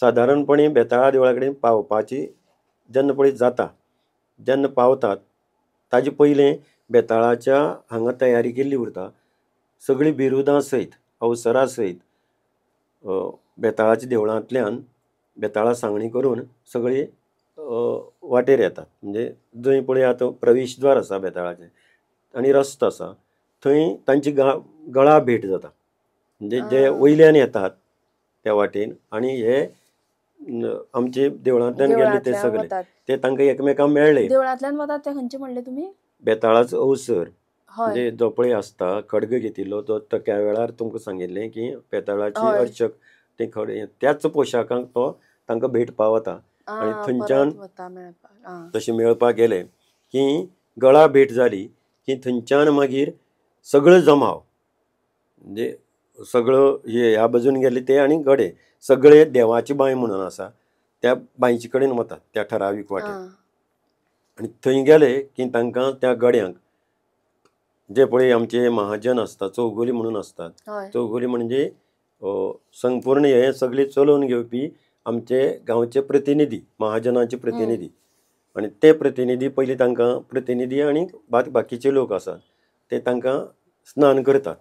सादारणपणे बेताळा देवळा कडेन पावपाची जेन्ना पळय जाता जेन्ना पावतात ताजे पयलें बेताळाच्या हांगा तयारी केल्ली उरता सगळीं बिरुदां सयत अवसरां सयत बेताळाच्या देवळांतल्यान बेताळा सांगणी करून सगळीं वाटेर येतात म्हणजे जंय पळय आतां प्रवेशद्वार आसा बेताळाचें आनी रस्तो आसा थंय तांची गळा भेट जाता म्हणजे जे वयल्यान येतात त्या वाटेन आनी हे आमचे देवळांतल्यान गेल्ले ते सगळे ते तांकां एकामेकांक मेळ्ळे देवळांतल्यान वतात ते खंयचे म्हणले तुमी बेताळाचो अवसर म्हणजे जो पळय आसता खडग घेतिल्लो तो त्या वेळार तुमकां सांगिल्लें की बेताळाची अर्चक ते त्याच पोशाखांक तो तांकां भेट पावता आनी थंयच्यान तशें मेळपाक गेले की गळा भेट जाली की थंयच्यान मागीर सगळो जमाव म्हणजे सगळो ह्या बाजून गेले ते आनी गडे सगळे देवाची बांय म्हणून आसा त्या बांयचे कडेन वतात त्या ठरावीक वाटेन आनी थंय गेले की तांकां त्या गड्यांक जे पळय आमचे महाजन आसता चौगुली म्हणून आसतात चौगुली म्हणजे संपूर्ण हे सगळे चलोवन घेवपी आमचे गांवचे प्रतिनिधी महाजनाचे प्रतिनिधी आनी ते प्रतिनिधी पयलीं तांकां प्रतिनिधी आनी बाकीचे लोक आसात ते तांकां स्नान करतात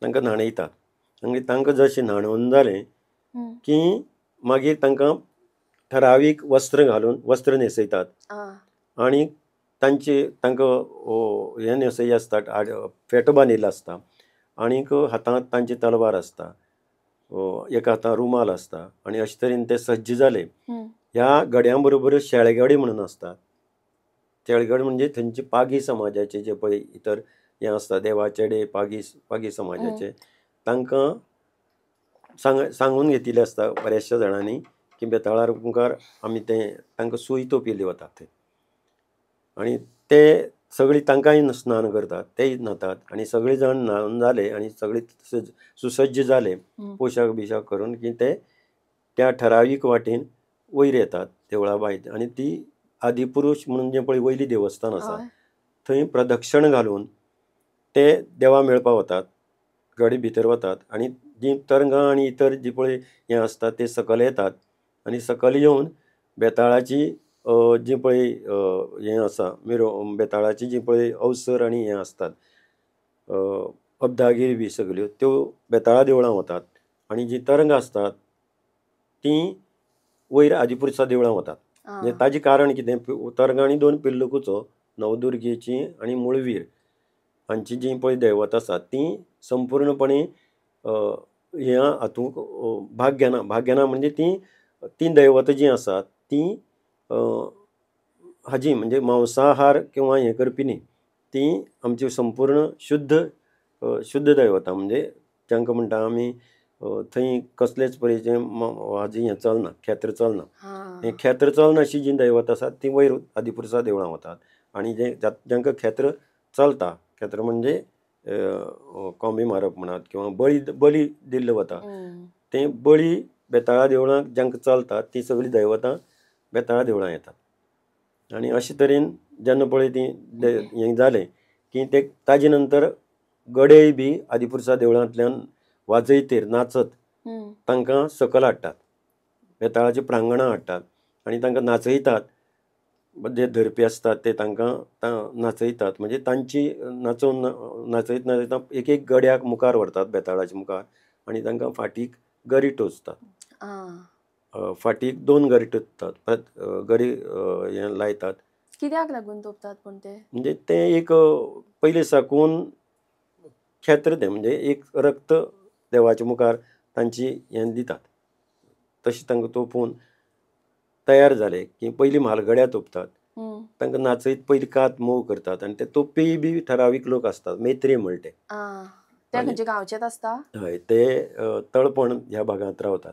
तांकां न्हाणयतात आनी तांकां जशें न्हाणोवन जालें की मागीर तांकां ठरावीक वस्त्र न्हेसयतात आनी तांकां हे न्हेसय आसता फेटो बांदिल्लो आसता आनीक हातांत तांची तलवार आसता एका हातांत रुमाल आसता आनी अशे तरेन ते सज्ज जाले ह्या गड्यां बरोबर शेळगडे म्हणून आसतात शेळगडे म्हणजे थंयचे पागी समाजाचे जे पळय इतर हे आसता देवाचेडे पागी समाजाचे तांकां सांगून घेतिल्लें आसता बऱ्याचशा जाणांनी की बेताळार मुखार आमी ते तांकां सुय तोपिल्ली वता थंय आनी ते सगळीं तांकांय स्नान करतात तेय न्हातात आनी सगळे जाण न्हावन जाले आनी सगळे सुसज्ज जाले पोशाख बिशाख करून की ते त्या ठरावीक वाटेन वयर येतात देवळा भायर आनी ती आदिपुरुश म्हणून जे पळय वयली देवस्थान आसा थंय प्रदक्षिण घालून ते देवा मेळपाक वतात गडे भितर वतात आनी जी तरंगां आनी इतर जी पळय हें आसता ते सकयल येतात आनी सकयल येवन बेताळाची जी पळय हें आसा बेताळाची जी पळय अवसर आनी हें आसतात अब्दागिरी बी सगल्यो त्यो बेताळा देवळां वतात आनी जी तरंगां आसतात ती वयर आदिपुरुशा देवळां वतात म्हणजे ताजें कारण कितें तरंगां आनी दोन पिल्लुकूचो नवदुर्गेची आनी मुळवीर हांची जी पळय दैवत आसा ती संपूर्णपणे ह्या हातूंक भाग घेना म्हणजे ती दैवत जी आसात ती हाजी म्हणजे मांसाहार किंवा हें करपी न्ही ती आमची संपूर्ण शुद्ध दैवता म्हणजे जांकां म्हणटा आमी थंय कसलेच तरेचें हाजी हें चलना खेत्र चलना हें खेत्र चलना अशी जी दैवत आसा ती वयर आदिपुरुशा देवळां वतात आनी जांकां खेत्र चलता खेत्र म्हणजे कोंबे मारप म्हणात किंवा बळी दिल्लो वता ते बळी बेताळा देवळांक जांकां चलता ती सगळीं दैवतां बेताळा देवळां येतात आनी अशे तरेन जेन्ना पळय ती हें जालें की ते ताजे नंतर गडेय बी आदिपुरुशा देवळांतल्यान वाजयतेर नाचत तांकां सकयल हाडटात बेताळाची प्रांगणां हाडटात आनी तांकां नाचयतात जे धरपी आसतात ते तांकां नाचयतात म्हणजे तांची नाचयता एक गड्याक मुखार व्हरतात बेताळाच्या मुखार आनी तांकां फाटीक गरी टोचतात फाटीक 2 गरी टोचतात गरी हें लायतात कित्याक लागून तोपतात पूण ते म्हणजे ते एक पयले साकून खेत्र तें म्हणजे एक रक्त देवाच्या मुखार तांची हें दितात तशें तांकां तोपून तयार जाले की पयलीं म्हालगड्या तोपतात तांकां नाचयत पयलीं कात मोव करतात आनी ते तोपी बी ठरावीक लोक आसतात मेत्रे म्हणटा ते खंयचे गांवचेच आसता हय ते तळपण ह्या भागांत रावतात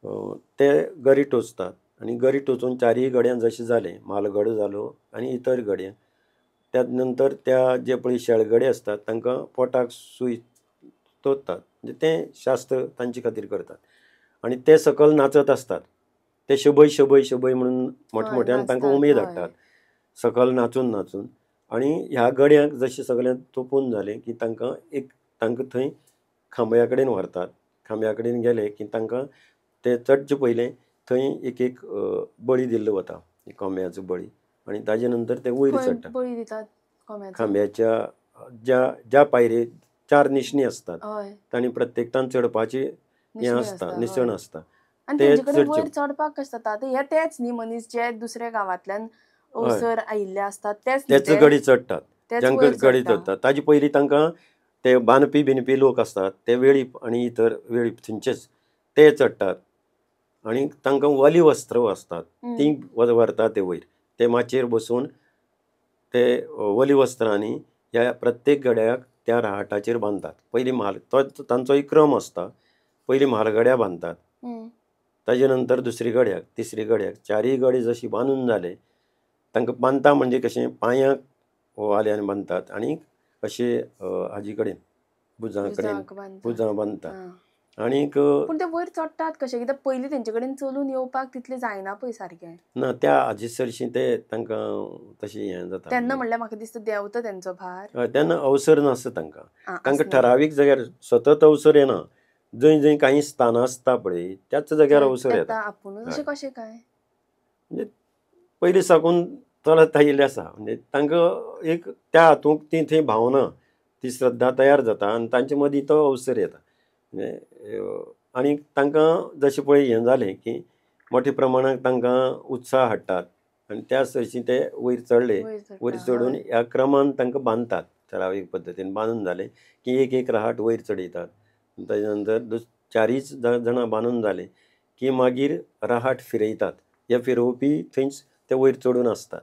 ते गरी टोचतात आणि गरी टोचून चारही गड्यां जशें जालें, म्हालगडो जालो आनी इतर गडे, त्या नंतर त्या जे पळय शेळगडे असतात तांकां पोटाक सूय तोचतात, म्हणजे तें शास्त्र तांचे खातीर करतात आनी ते सकयल नाचत असतात. ते शबय शबय शबय म्हणून मोठमोठ्यान तांकां उमेद हाडटात सकयल नाचून नाचून. आनी ह्या गड्यांक जशें सगळें तोपून जालें की तांकां थंय खांब्या कडेन व्हरतात. खांब्या कडेन गेले की तांकां ते चडचे पयलें थंय एक एक बळी दिल्लो वता, कोंब्याचो बळी, आनी ताजे नंतर ते वयर चडटा. बळी दितात कोंब्याचो? खांब्याच्या ज्या पायरेक 4 निशणी असतात तांणी प्रत्येकटान चडपाची हें आसता, निसण आसता. आनी तेंचे कडेन वयर चडपाक कशें जाता? हे तेच न्ही मनीस जे दुसऱ्या गांवांतल्यान अवसर आयिल्ले असतात तेच गडी चडटात, जांकां गडी चडटात. ताजे पयलीं तांकां ते बांदपी बिनपी लोक असतात ते वेळीप आनी इतर वेळीप थंयचेच ते चडटात आनी तांकां वली वस्त्र आसतात ती व्हरतात ते वयर. ते माचयेर बसून ते वली वस्त्रांनी ह्या प्रत्येक गड्याक त्या राहाटाचेर बांदतात. पयलीं तो तांचो एक क्रम आसता. पयलीं म्हालगड्या बांदतात, ताजे नंतर दुसरी गड्याक, तिसरी गड्याक, चारय गडे जशी बांदून जाले तांकां बांदता म्हणजे कशें पांयांक वाल्यान बांदतात आनी अशें हाजे कडेन भुजां कडेन भुजां बांदतात. आनीक पूण ते वयर चडटात कशें? कित्याक पयलीं तेंचे कडेन चलून येवपाक तितलें जायना पळय सारकें. ना, त्या हाजे चडशीं ते तांकां तशें हें जाता. तेन्ना म्हणल्यार म्हाका दिसता देंवता तेंचो भार. तेन्ना अवसर नासता तांकां ठरावीक जाग्यार सतत अवसर येना. जंय जंय काही स्थानां आसता पळय त्याच जाग्यार अवसर येता. आपुणूच अशें कशें काय? म्हणजे पयलीं साकून चलत आयिल्लें आसा. म्हणजे तांकां एक त्या हातूंत ती थंय भावना, ती श्रद्धा तयार जाता आनी तांचे मदीं तो अवसर येता. म्हणजे आनी तांकां जशें पळय हें जालें की मोठ्या प्रमाणांत तांकां उत्साह हाडटात आनी त्या सरशीं ते वयर चडले. वयर चडून ह्या क्रमान तांकां बांदतात. ठरावीक पद्दतीन बांदून जालें की एक एक राहाट वयर चडयतात. ताजे नंतर चारय जाणां बांदून जाले की मागीर राहाट फिरयतात. हे फिरोवपी थंयच ते वयर चडून आसतात.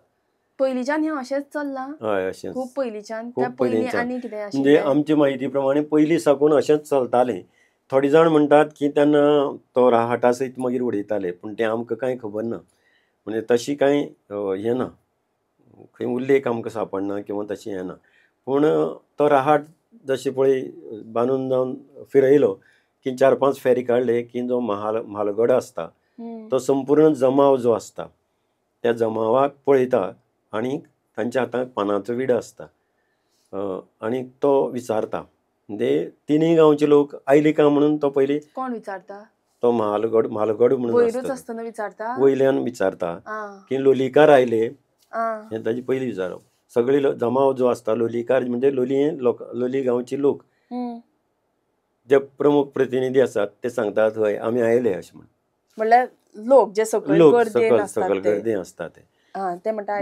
पयलींच्यान हें अशेंच चल्लां? हय, अशेंच. खूब पयलींच्यान? खूब पयलींच्यान. आनी कितें म्हणजे आमचे म्हायती प्रमाणे पयलीं साकून अशेंच चलतालें. थोडे जाण म्हणटात की तेन्ना तो राहाटा सयत मागीर उडयताले, पूण तें आमकां कांय खबर ना. म्हणजे तशी कांय हें ना, खंय उल्लेख आमकां सांपडना किंवा तशें हें ना. पूण तो राहाट जशें पळय बांदून जावन फिरयलो की 4-5 फेरी काडले की जो म्हालगडो आसता तो संपूर्ण जमाव जो आसता त्या जमावाक पळयता आनी तांच्या हातांत पानाचो विडो आसता आनी तो विचारता. म्हणजे तिनूय गांवचे लोक आयले काय म्हणून तो पयलीं कोण विचारता? तो म्हालगडो म्हणून आसतना विचारता, वयल्यान विचारता की लोलयेकार आयले, हें ताजी पयलीं विचारप. सगळे जमाव जो आसता लोलयेकार म्हणजे लोलये गांवचे लोक जे प्रमुख प्रतिनिधी आसात ते सांगतात हय आमी आयले अशें म्हणून. म्हणल्यार लोक जे सकयल गर्देन आसतात ते.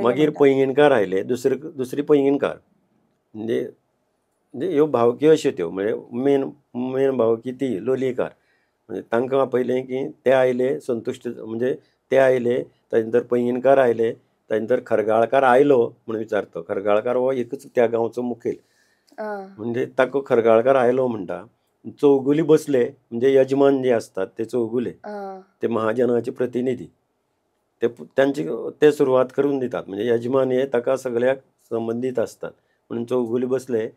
मागीर पैंगीणकार आयले, दुसरी पैंगीणकार म्हणजे ह्यो भावकी अश्यो त्यो म्हणजे मेन भावकी ती लोलयेकार. म्हणजे तांकां आपयलें की ते आयले संतुश्ट, म्हणजे ते आयले, ताजे नंतर पैंगीणकार आयले, ताजे नंतर खरगाळकार आयलो म्हणून विचारता. खरगाळकार हो एकच त्या गांवचो मुखेल, म्हणजे ताका खरगाळकार आयलो म्हणटा. चौगुले बसले म्हणजे यजमान जे असतात ते चौगुले, ते महाजनाचे प्रतिनिधी, ते सुरवात करून दितात. म्हणजे यजमान हे ताका सगळ्याक संबंदीत असतात म्हणून चौगुले बसले.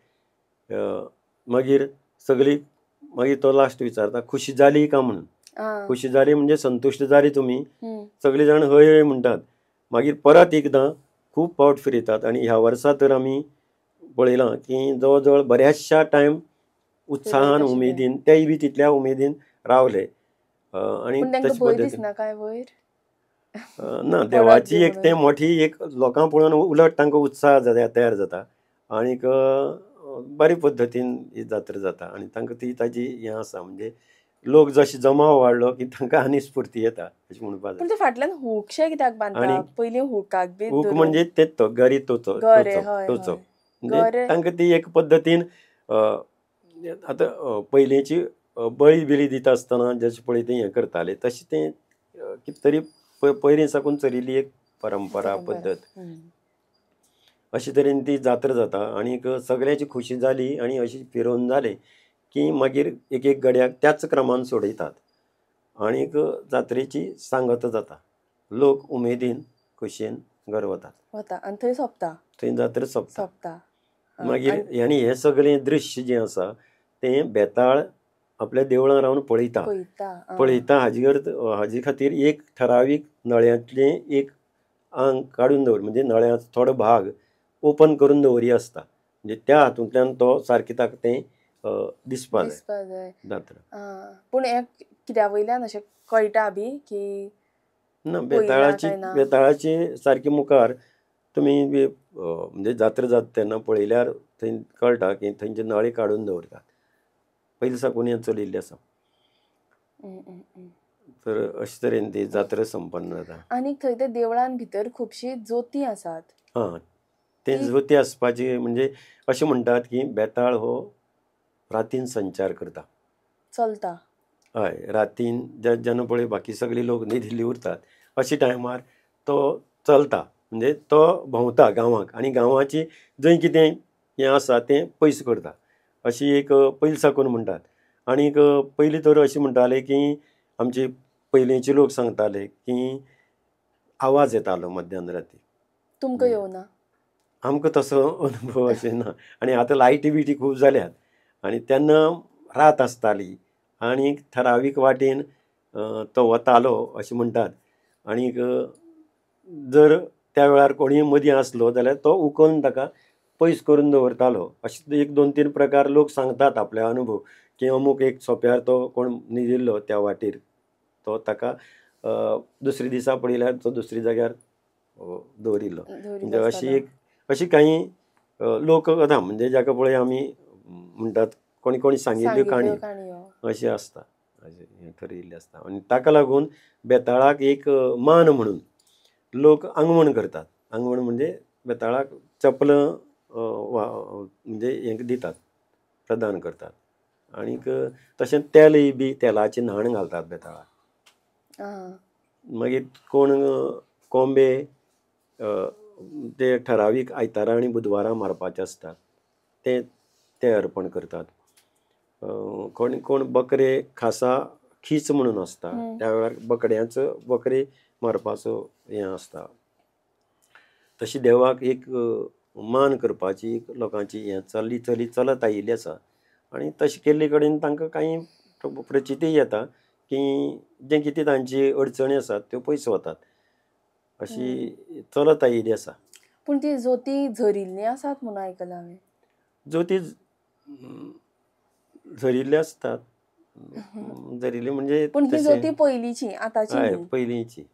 मागीर तो लास्ट विचारता खुशी जाली का म्हणून. खुशी जाली म्हणजे संतुश्ट जाली तुमी, सगळे जाण हय हय म्हणटात. मागीर परत एकदां खूब फावट फिरयतात आनी ह्या वर्सा तर आमी पळयलां की जवळ जवळ बऱ्याचशा टायम उत्साहान उमेदीन तेय बी तितल्या उमेदीन रावले. आनी तशे पद्दतीन ना, देवाची एक ते मोठी एक लोकां पळोवन उलट तांकां उत्साह तयार जाता आनीक बरे पद्दतीन ही जात्रा जाता आनी तांकां ती ताजी हें आसा. म्हणजे लोक जशे जमाव वाडलो की तांकां आनी स्फूर्ती येता अशें म्हणपाक जाता. फाटल्यान हुकशे कित्याक बांदता? पयलीं हुकाक बी हूक म्हणजे तेच तो गरी टोचप. म्हणजे तांकां ती एक पद्दतीन आतां पयलींची बळी बिळी दिता आसतना जशें पळय ते हें करताले तशें तें कितें तरी पयलीं साकून चलिल्ली एक परंपरा पद्दत. अशे तरेन ती जात्रा जाता आनीक सगळ्यांची खुशी जाली आनी अशी फिरोवन जालें की मागीर एक एक गड्याक त्याच क्रमान सोडयतात आनीक जात्रेची सांगत जाता. लोक उमेदीन खोशयेन घर वतात. वता आनी थंय सोंपता. थंय जात्रा सोंपता. सोंपता. मागीर आनी हें सगळें दृश्य जें आसा तें बेताळ आपल्या देवळां रावन पळयता. पळयता. हाजे खातीर एक ठरावीक नळ्यांतलें एक आंग काडून दवर, म्हणजे नळ्याचो थोडो भाग ओपन करून दवरी आसता. म्हणजे त्या हातूंतल्यान तो सारकें ताका तें दिसपा जाय जात्रा. पूण हें कित्या वयल्यान अशें कळटा बी की ना, पळयलां काय ना? बेताळाची सारकी मुखार तुमी म्हणजे जात्रा जाता तेन्ना पळयल्यार थंय कळटा की थंयचे नळे काडून दवरतात. पयलीं साकून हें चलिल्लें आसा. तर अशे तरेन ती जात्रा संपन्न जाता. आनी थंय त्या देवळान भितर खुबशी जोती आसात. ते जोती आसपाची म्हणजे अशें म्हणटात की बेताळ हो रातीन संचार करता. चलता. हय, रातीन जेन्ना पळय बाकी सगळे लोक न्हिदिल्ले उरतात अशे टायमार तो चलता. म्हणजे तो भोंवता गांवांक आनी गांवाची जंय कितें हें आसा तें पयस करता. अशी एक पयलीं साकून म्हणटात. आनीक पयलीं तर अशें म्हणटाले की आमचे पयलींचे लोक सांगताले की आवाज येतालो मध्यान राती. तुमकां येवना? आमकां तसो अनुभव अशें ना. आनी आतां लायटी बिटी खूब जाल्यात आनी तेन्ना रात आसताली आनीक ठरावीक वाटेन तो वतालो अशें म्हणटात. आनीक जर त्या वेळार कोणूय मदीं आसलो जाल्यार तो उखलून ताका पयस करून दवरतालो. अशे एक 2-3 प्रकार लोक सांगतात आपले अनुभव की अमूक एक सोंप्यार तो कोण न्हिदिल्लो त्या वाटेर तो ताका दुसरे दिसा पळयल्यार तो दुसरे जाग्यार दवरिल्लो. म्हणजे अशी काही लोककथा म्हणजे जाका पळय आमी म्हणटात कोणी कोणी सांगिल्ल्यो काणयो अशें आसता. हें ठरयिल्लें आसता. आनी ताका लागून बेताळाक एक मान म्हणून लोक आंगवण करतात. आंगवण म्हणजे बेताळाक चपलां म्हणजे हें दितात, प्रदान करतात. आनीक तशेंच तेलय बी तेलाचें न्हाण घालतात बेताळाक. मागीर कोण कोंबे ते ठरावीक आयतारा आनी बुधवारा मारपाचे आसतात ते अर्पण करतात. कोण बकरे खासा खीच म्हणून आसता त्या वेळार बकरे मारपाचो हें आसता. तशी देवाक एक मान करपाची लोकांची हें चलत आयिल्ली आसा. आनी तशें केल्ले कडेन तांकां कांय प्रचितीय येता की जें कितें तांची अडचणी आसात त्यो पयस वतात. अशी चलत आयिल्ली आसा. पूण ती जोती झरिल्ली आसात म्हणून आयकलां हांवें. ज्योती झरिल्ले आसतात. झरिल्ले म्हणजे पूण ही जोती पयलींची, आतांची हय, न्ही. पयलींची.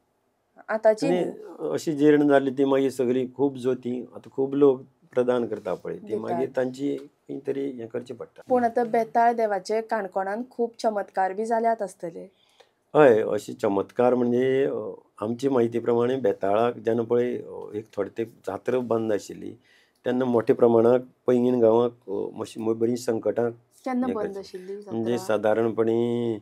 आतांची आनी न्ही. अशी जीर्ण जाली ती मागीर सगळी खूब जोती आतां खूब लोक प्रदान करता पळय ती मागीर तांची खंय तरी हें करचें पडटा. पूण आतां बेताळ देवाचे काणकोणान खूब चमत्कार बी जाल्यात आसतले. हय, अशे चमत्कार म्हणजे आमची म्हायती प्रमाणे बेताळाक जेन्ना पळय एक थोडे तेंप जात्रा बंद आशिल्ली तेन्ना मोठ्या प्रमाणांत पैंगीण गांवांक मातशी बरीं संकटां केन्ना बंद आशिल्ली म्हणजे जात्रा? सादारणपणी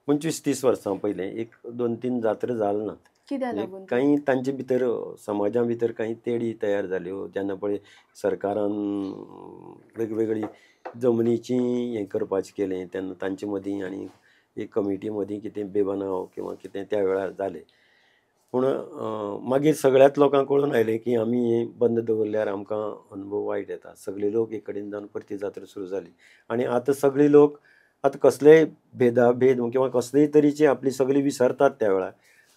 25-30 वर्सां पयलें एक 2-3 जात्रा जाल्यो नात. कित्याक लागून? काही तांचे भितर समाजा भितर काही तेडी तयार जाल्यो जेन्ना पळय सरकारान वेगवेगळी जमनीची हें करपाचें केलें तेन्ना तांचे मदीं आनी एक कमिटी मदीं कितें बेबनाव किंवा कितें त्या वेळार जालें. पूण मागीर सगळ्याच लोकांक कळून आयलें की आमी हें बंद दवरल्यार आमकां अनुभव वायट येता. सगळे लोक एक कडेन जावन परती जात्रा सुरू जाली आनी आतां सगळे लोक आतां कसलेय भेद किंवा कसलेय तरेची आपली सगळी विसरतात त्या वेळार.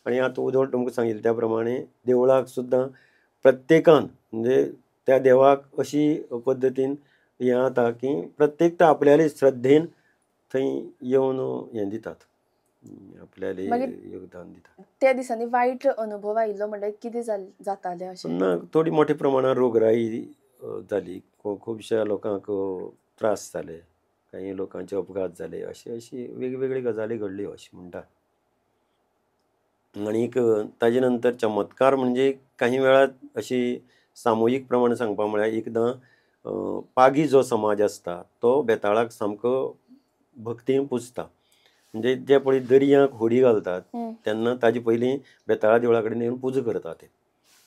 आनी आतां उदोळ तुमकां सांगिल्ले त्या प्रमाणे देवळाक सुद्दां प्रत्येकान म्हणजे त्या देवाक अशी पद्दतीन हें जाता की प्रत्येक आपल्याले श्रद्धेन थंय येवन हें दितात, आपल्याले योगदान दितात. त्या दिसांनी वायट अनुभव आयिल्लो म्हणल्यार कितें जातालें अशें? ना, थोडी मोठ्या प्रमाणात रोगराई जाली. खुबश्या लोकांक त्रास जाले, काही लोकांचे अपघात जाले, अशी वेगवेगळी गजाली घडल्यो अशें म्हणटात. आनीक ताजे नंतर चमत्कार म्हणजे काही वेळार अशी सामुहीक प्रमाणे सांगपा म्हळ्यार एकदां पागी जो समाज आसता तो बेताळाक सामको भक्तीन पुजता. म्हणजे जे पळय दर्यांक होडी घालतात तेन्ना ताजे पयलीं बेताळा देवळा कडेन येवन पुजा करतात. ते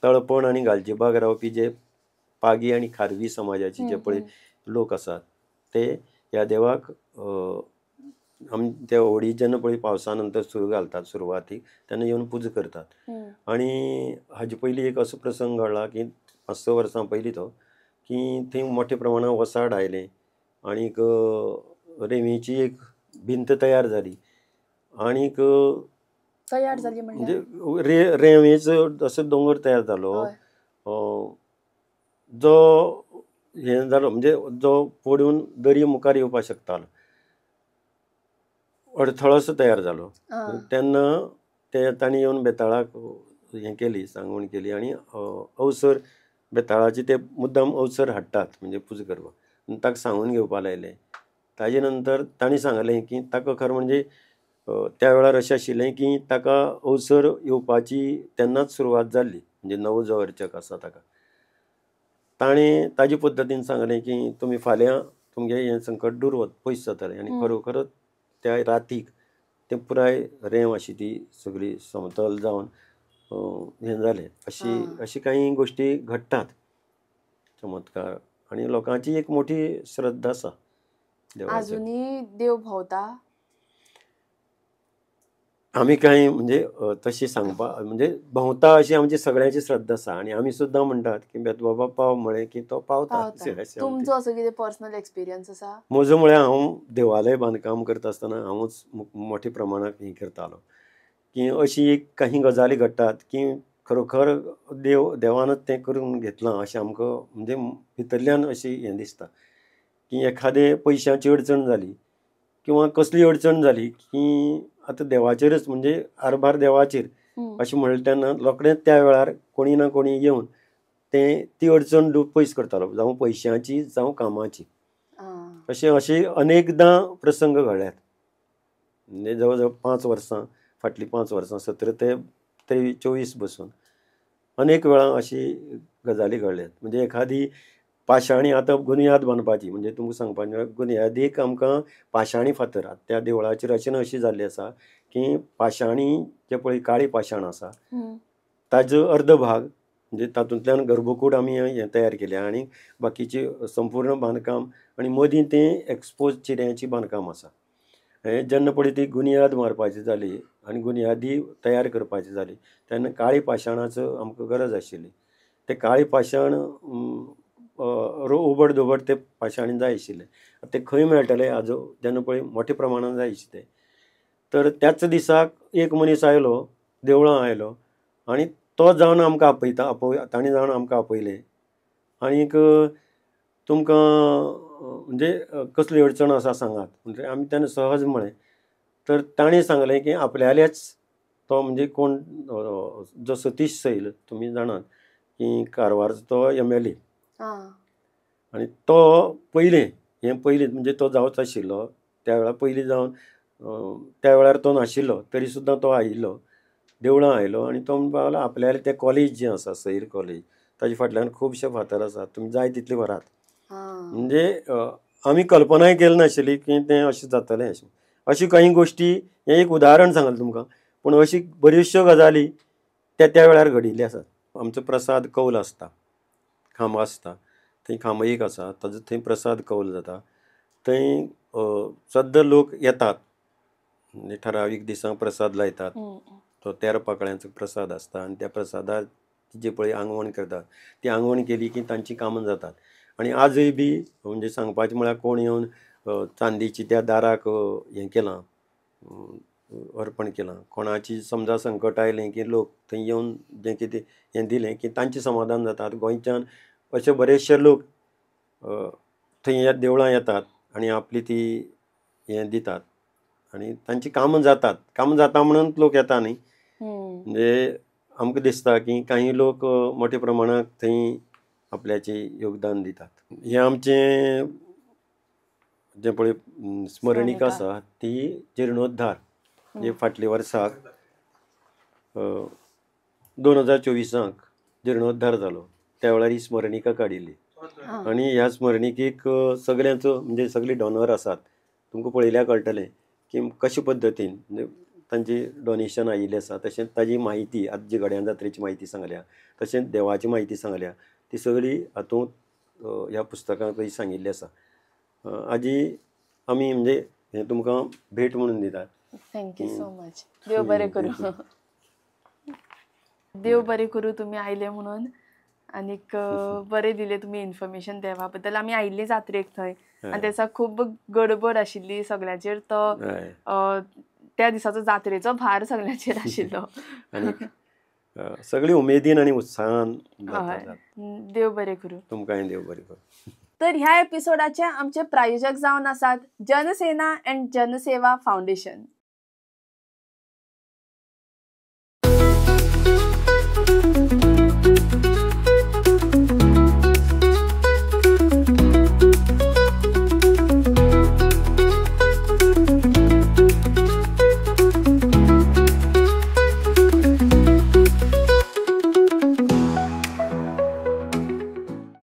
तळपण आनी गालजिबाग रावपी जे पागी आनी खारवी समाजाचे जे पळय लोक आसात ते ह्या देवाक त्या होडी जेन्ना पळय पावसा नंतर सुरू घालतात सुरवातीक तेन्ना येवन पुजा करतात. आणि हाजे पयलीं एक असो प्रसंग घडला की 5-6 वर्सां पयलीं तो की थंय मोठ्या प्रमाणात वसाड आयलें आनीक रेंवेची एक भिंत तयार जाली आनीक तयार जाली म्हणजे रेंवेचो असो दोंगर तयार जालो. जो हे जालो म्हणजे जो पडून दर्या मुखार येवपाक शकतालो अडथळो असो तयार जालो. तेन्ना ते तांणी येवन बेताळाक हें केली सांगवण केली आनी अवसर बेताळाची ते मुद्दाम अवसर हाडटात म्हणजे पुजा करपाक आनी ताका सांगून घेवपा लायलें. ताजे नंतर तांणी सांगलें की ताका खरें म्हणजे त्या वेळार अशें आशिल्लें की ताका अवसर येवपाची तेन्नाच सुरवात जाल्ली म्हणजे नवो जो अर्चक आसा ताका. ताणें ताजे पद्दतीन सांगलें की तुमी फाल्यां तुमगे हें संकट दूर पयस जातलें आनी खरोखरच त्या रातीक तें पुराय रेंव अशी ती सगळी समतल जावन हें जालें. अशी काही गोश्टी घडटात चमत्कार आनी लोकांची एक मोठी श्रद्धा आसा देवाचेर. अजूनही देव भोंवता. आमी कांय म्हणजे तशी सांगपाक म्हणजे भोंवता अशी आमची सगळ्यांची श्रद्धा आसा आनी आमी सुद्दां म्हणटात की बेतबाबा पाव म्हळें की तो पावता. तुमचो असो कितें पर्सनल एक्सपिरियन्स आसा? म्हजो म्हळ्यार हांव देवालय बांदकाम करता आसतना हांवूच मोठ्या प्रमाणांत हें करतालो की अशी एक काही गजाली घडटात की खरोखर देवानच तें करून घेतलां अशें आमकां म्हणजे भितरल्यान अशी हें दिसता की एखादे पयशांची अडचण जाली किंवा कसली अडचण जाली की आतां देवाचेरच म्हणजे आरभार देवाचेर अशें म्हणलें तेन्ना रोखडेंच त्या वेळार कोणी ना कोणी येवन ती अडचण पयस करतालो जावं पयशांची जावं कामाची. अशे अनेकदां प्रसंग घडल्यात. म्हणजे जवळ जवळ 5 वर्सां फाटलीं 5 वर्सां 17 ते 24 बसून अनेक वेळा अशी गजाली घडल्यात. म्हणजे एखादी पाशाणी आतां बुनयाद बांदपाची म्हणजे तुमकां सांगपाचें म्हळ्यार बुनयादीक आमकां पाशाणी फातर त्या देवळाची रचना अशी जाल्ली आसा की पाशाणी जे पळय काळी पाशाण आसा ताजो अर्द भाग म्हणजे तातूंतल्यान गर्भकूड आमी हें तयार केल्या आनी बाकीची संपूर्ण बांदकाम आनी मदीं तें एक्सपोज चिऱ्याची बांदकाम आसा. हें जेन्ना पळय ती गुनयाद मारपाची जाली आनी गुनयादी तयार करपाची जाली तेन्ना काळी पाशाणाचो आमकां गरज आशिल्ली. तें काळी पाशाण उबड धोबड ते पाशाणी जाय आशिल्लें. तें खंय मेळटलें हाजो जेन्ना पळय मोठ्या प्रमाणांत जाय आशिल्लें तर त्याच दिसाक एक मनीस आयलो देवळां आयलो आनी तो जावन आमकां तांणी जावन आमकां आपयलें आनीक तुमकां म्हणजे कसली अडचण आसा सांगात म्हणजे आमी तेन्ना सहज म्हळें. तर ताणें सांगलें की आपल्यालेच तो म्हणजे कोण जो सतीश सैल तुमी जाणात की कारवारचो तो MLA आनी तो पयलीं म्हणजे तो जावच आशिल्लो त्या वेळार पयलीं जावन त्या वेळार तो नाशिल्लो तरी सुद्दां तो आयिल्लो देवळां आयलो आनी तो म्हणपाक लागलो आपल्यालें तें कॉलेज जें आसा सैल कॉलेज ताजे फाटल्यान खुबशे फातर आसात तुमी जाय तितले व्हरात. म्हणजे आमी कल्पनाय केली नाशिल्ली की तें अशें जातलें अशें. अशी काही गोश्टी हें एक उदाहरण सांगलें तुमकां पूण अशी बऱ्योचश्यो गजाली त्या वेळार घडिल्ली आसात. आमचो प्रसाद कौल आसता खांबो आसता थंय खांबो एक आसा ताजो थंय प्रसाद कौल जाता. थंय सद्दां लोक येतात म्हणजे ठरावीक दिसांक प्रसाद लायतात. तो 13 पाकळ्यांचो प्रसाद आसता आनी त्या प्रसादार जे पळय आंगवण करतात ती आंगवण केली की तांची कामां जातात. आनी आजय बी म्हणजे सांगपाचें म्हळ्यार कोण येवन चांदीची त्या दाराक हें केलां अर्पण केलां. कोणाची समजा संकट आयलें की लोक थंय येवन जें कितें हें दिलें की तांचें समाधान जातात. गोंयच्यान अशे बरेचशे लोक थंय ह्या देवळां येतात आनी आपली ती हें दितात आनी तांची कामां जाता म्हणून लोक येता न्ही. म्हणजे आमकां दिसता की काही लोक मोठ्या प्रमाणांत थंय आपल्याचें योगदान दितात. हें आमचें जें पळय स्मरणिका आसा ती जिर्णोद्धार म्हणजे फाटल्या वर्साक 2024 जिर्णोद्धार जालो त्या वेळार ही स्मरणिका काडिल्ली आनी ह्या स्मरणिकेक सगळ्यांचो म्हणजे सगळी डॉनर आसात. तुमकां पळयल्यार कळटलें की कशे पद्दतीन म्हणजे तांची डोनेशन आयिल्लें आसा तशेंच ताजी म्हायती आतां जी गड्यां जात्रेची म्हायती सांगल्या तशेंच देवाची म्हायती सांगल्या ती सगळी हातूंत ह्या पुस्तकांत सांगिल्ली आसा. हाजी आमी म्हणजे हे तुमकां भेट म्हणून दितात. Thank you so much. देव बरें करूं. देव बरें करूं तुम्ही आयले म्हणून आनीक बरें दिलें तुमी इन्फॉर्मेशन देवा बद्दल. आमी आयिल्ली जात्रेक थंय आनी त्याचा खूब गडबड आशिल्ली सगळ्यांचेर. तो त्या दिसाचो जात्रेचो भार सगळ्यांचेर आशिल्लो. सगळी उमेदीन आनी उत्साहान देव बरें करूं. तुमकांय देव बरें करूं. तर ह्या एपिसोडाचे आमचे प्रायोजक जावन आसात जनसेना अँड जनसेवा फाउंडेशन.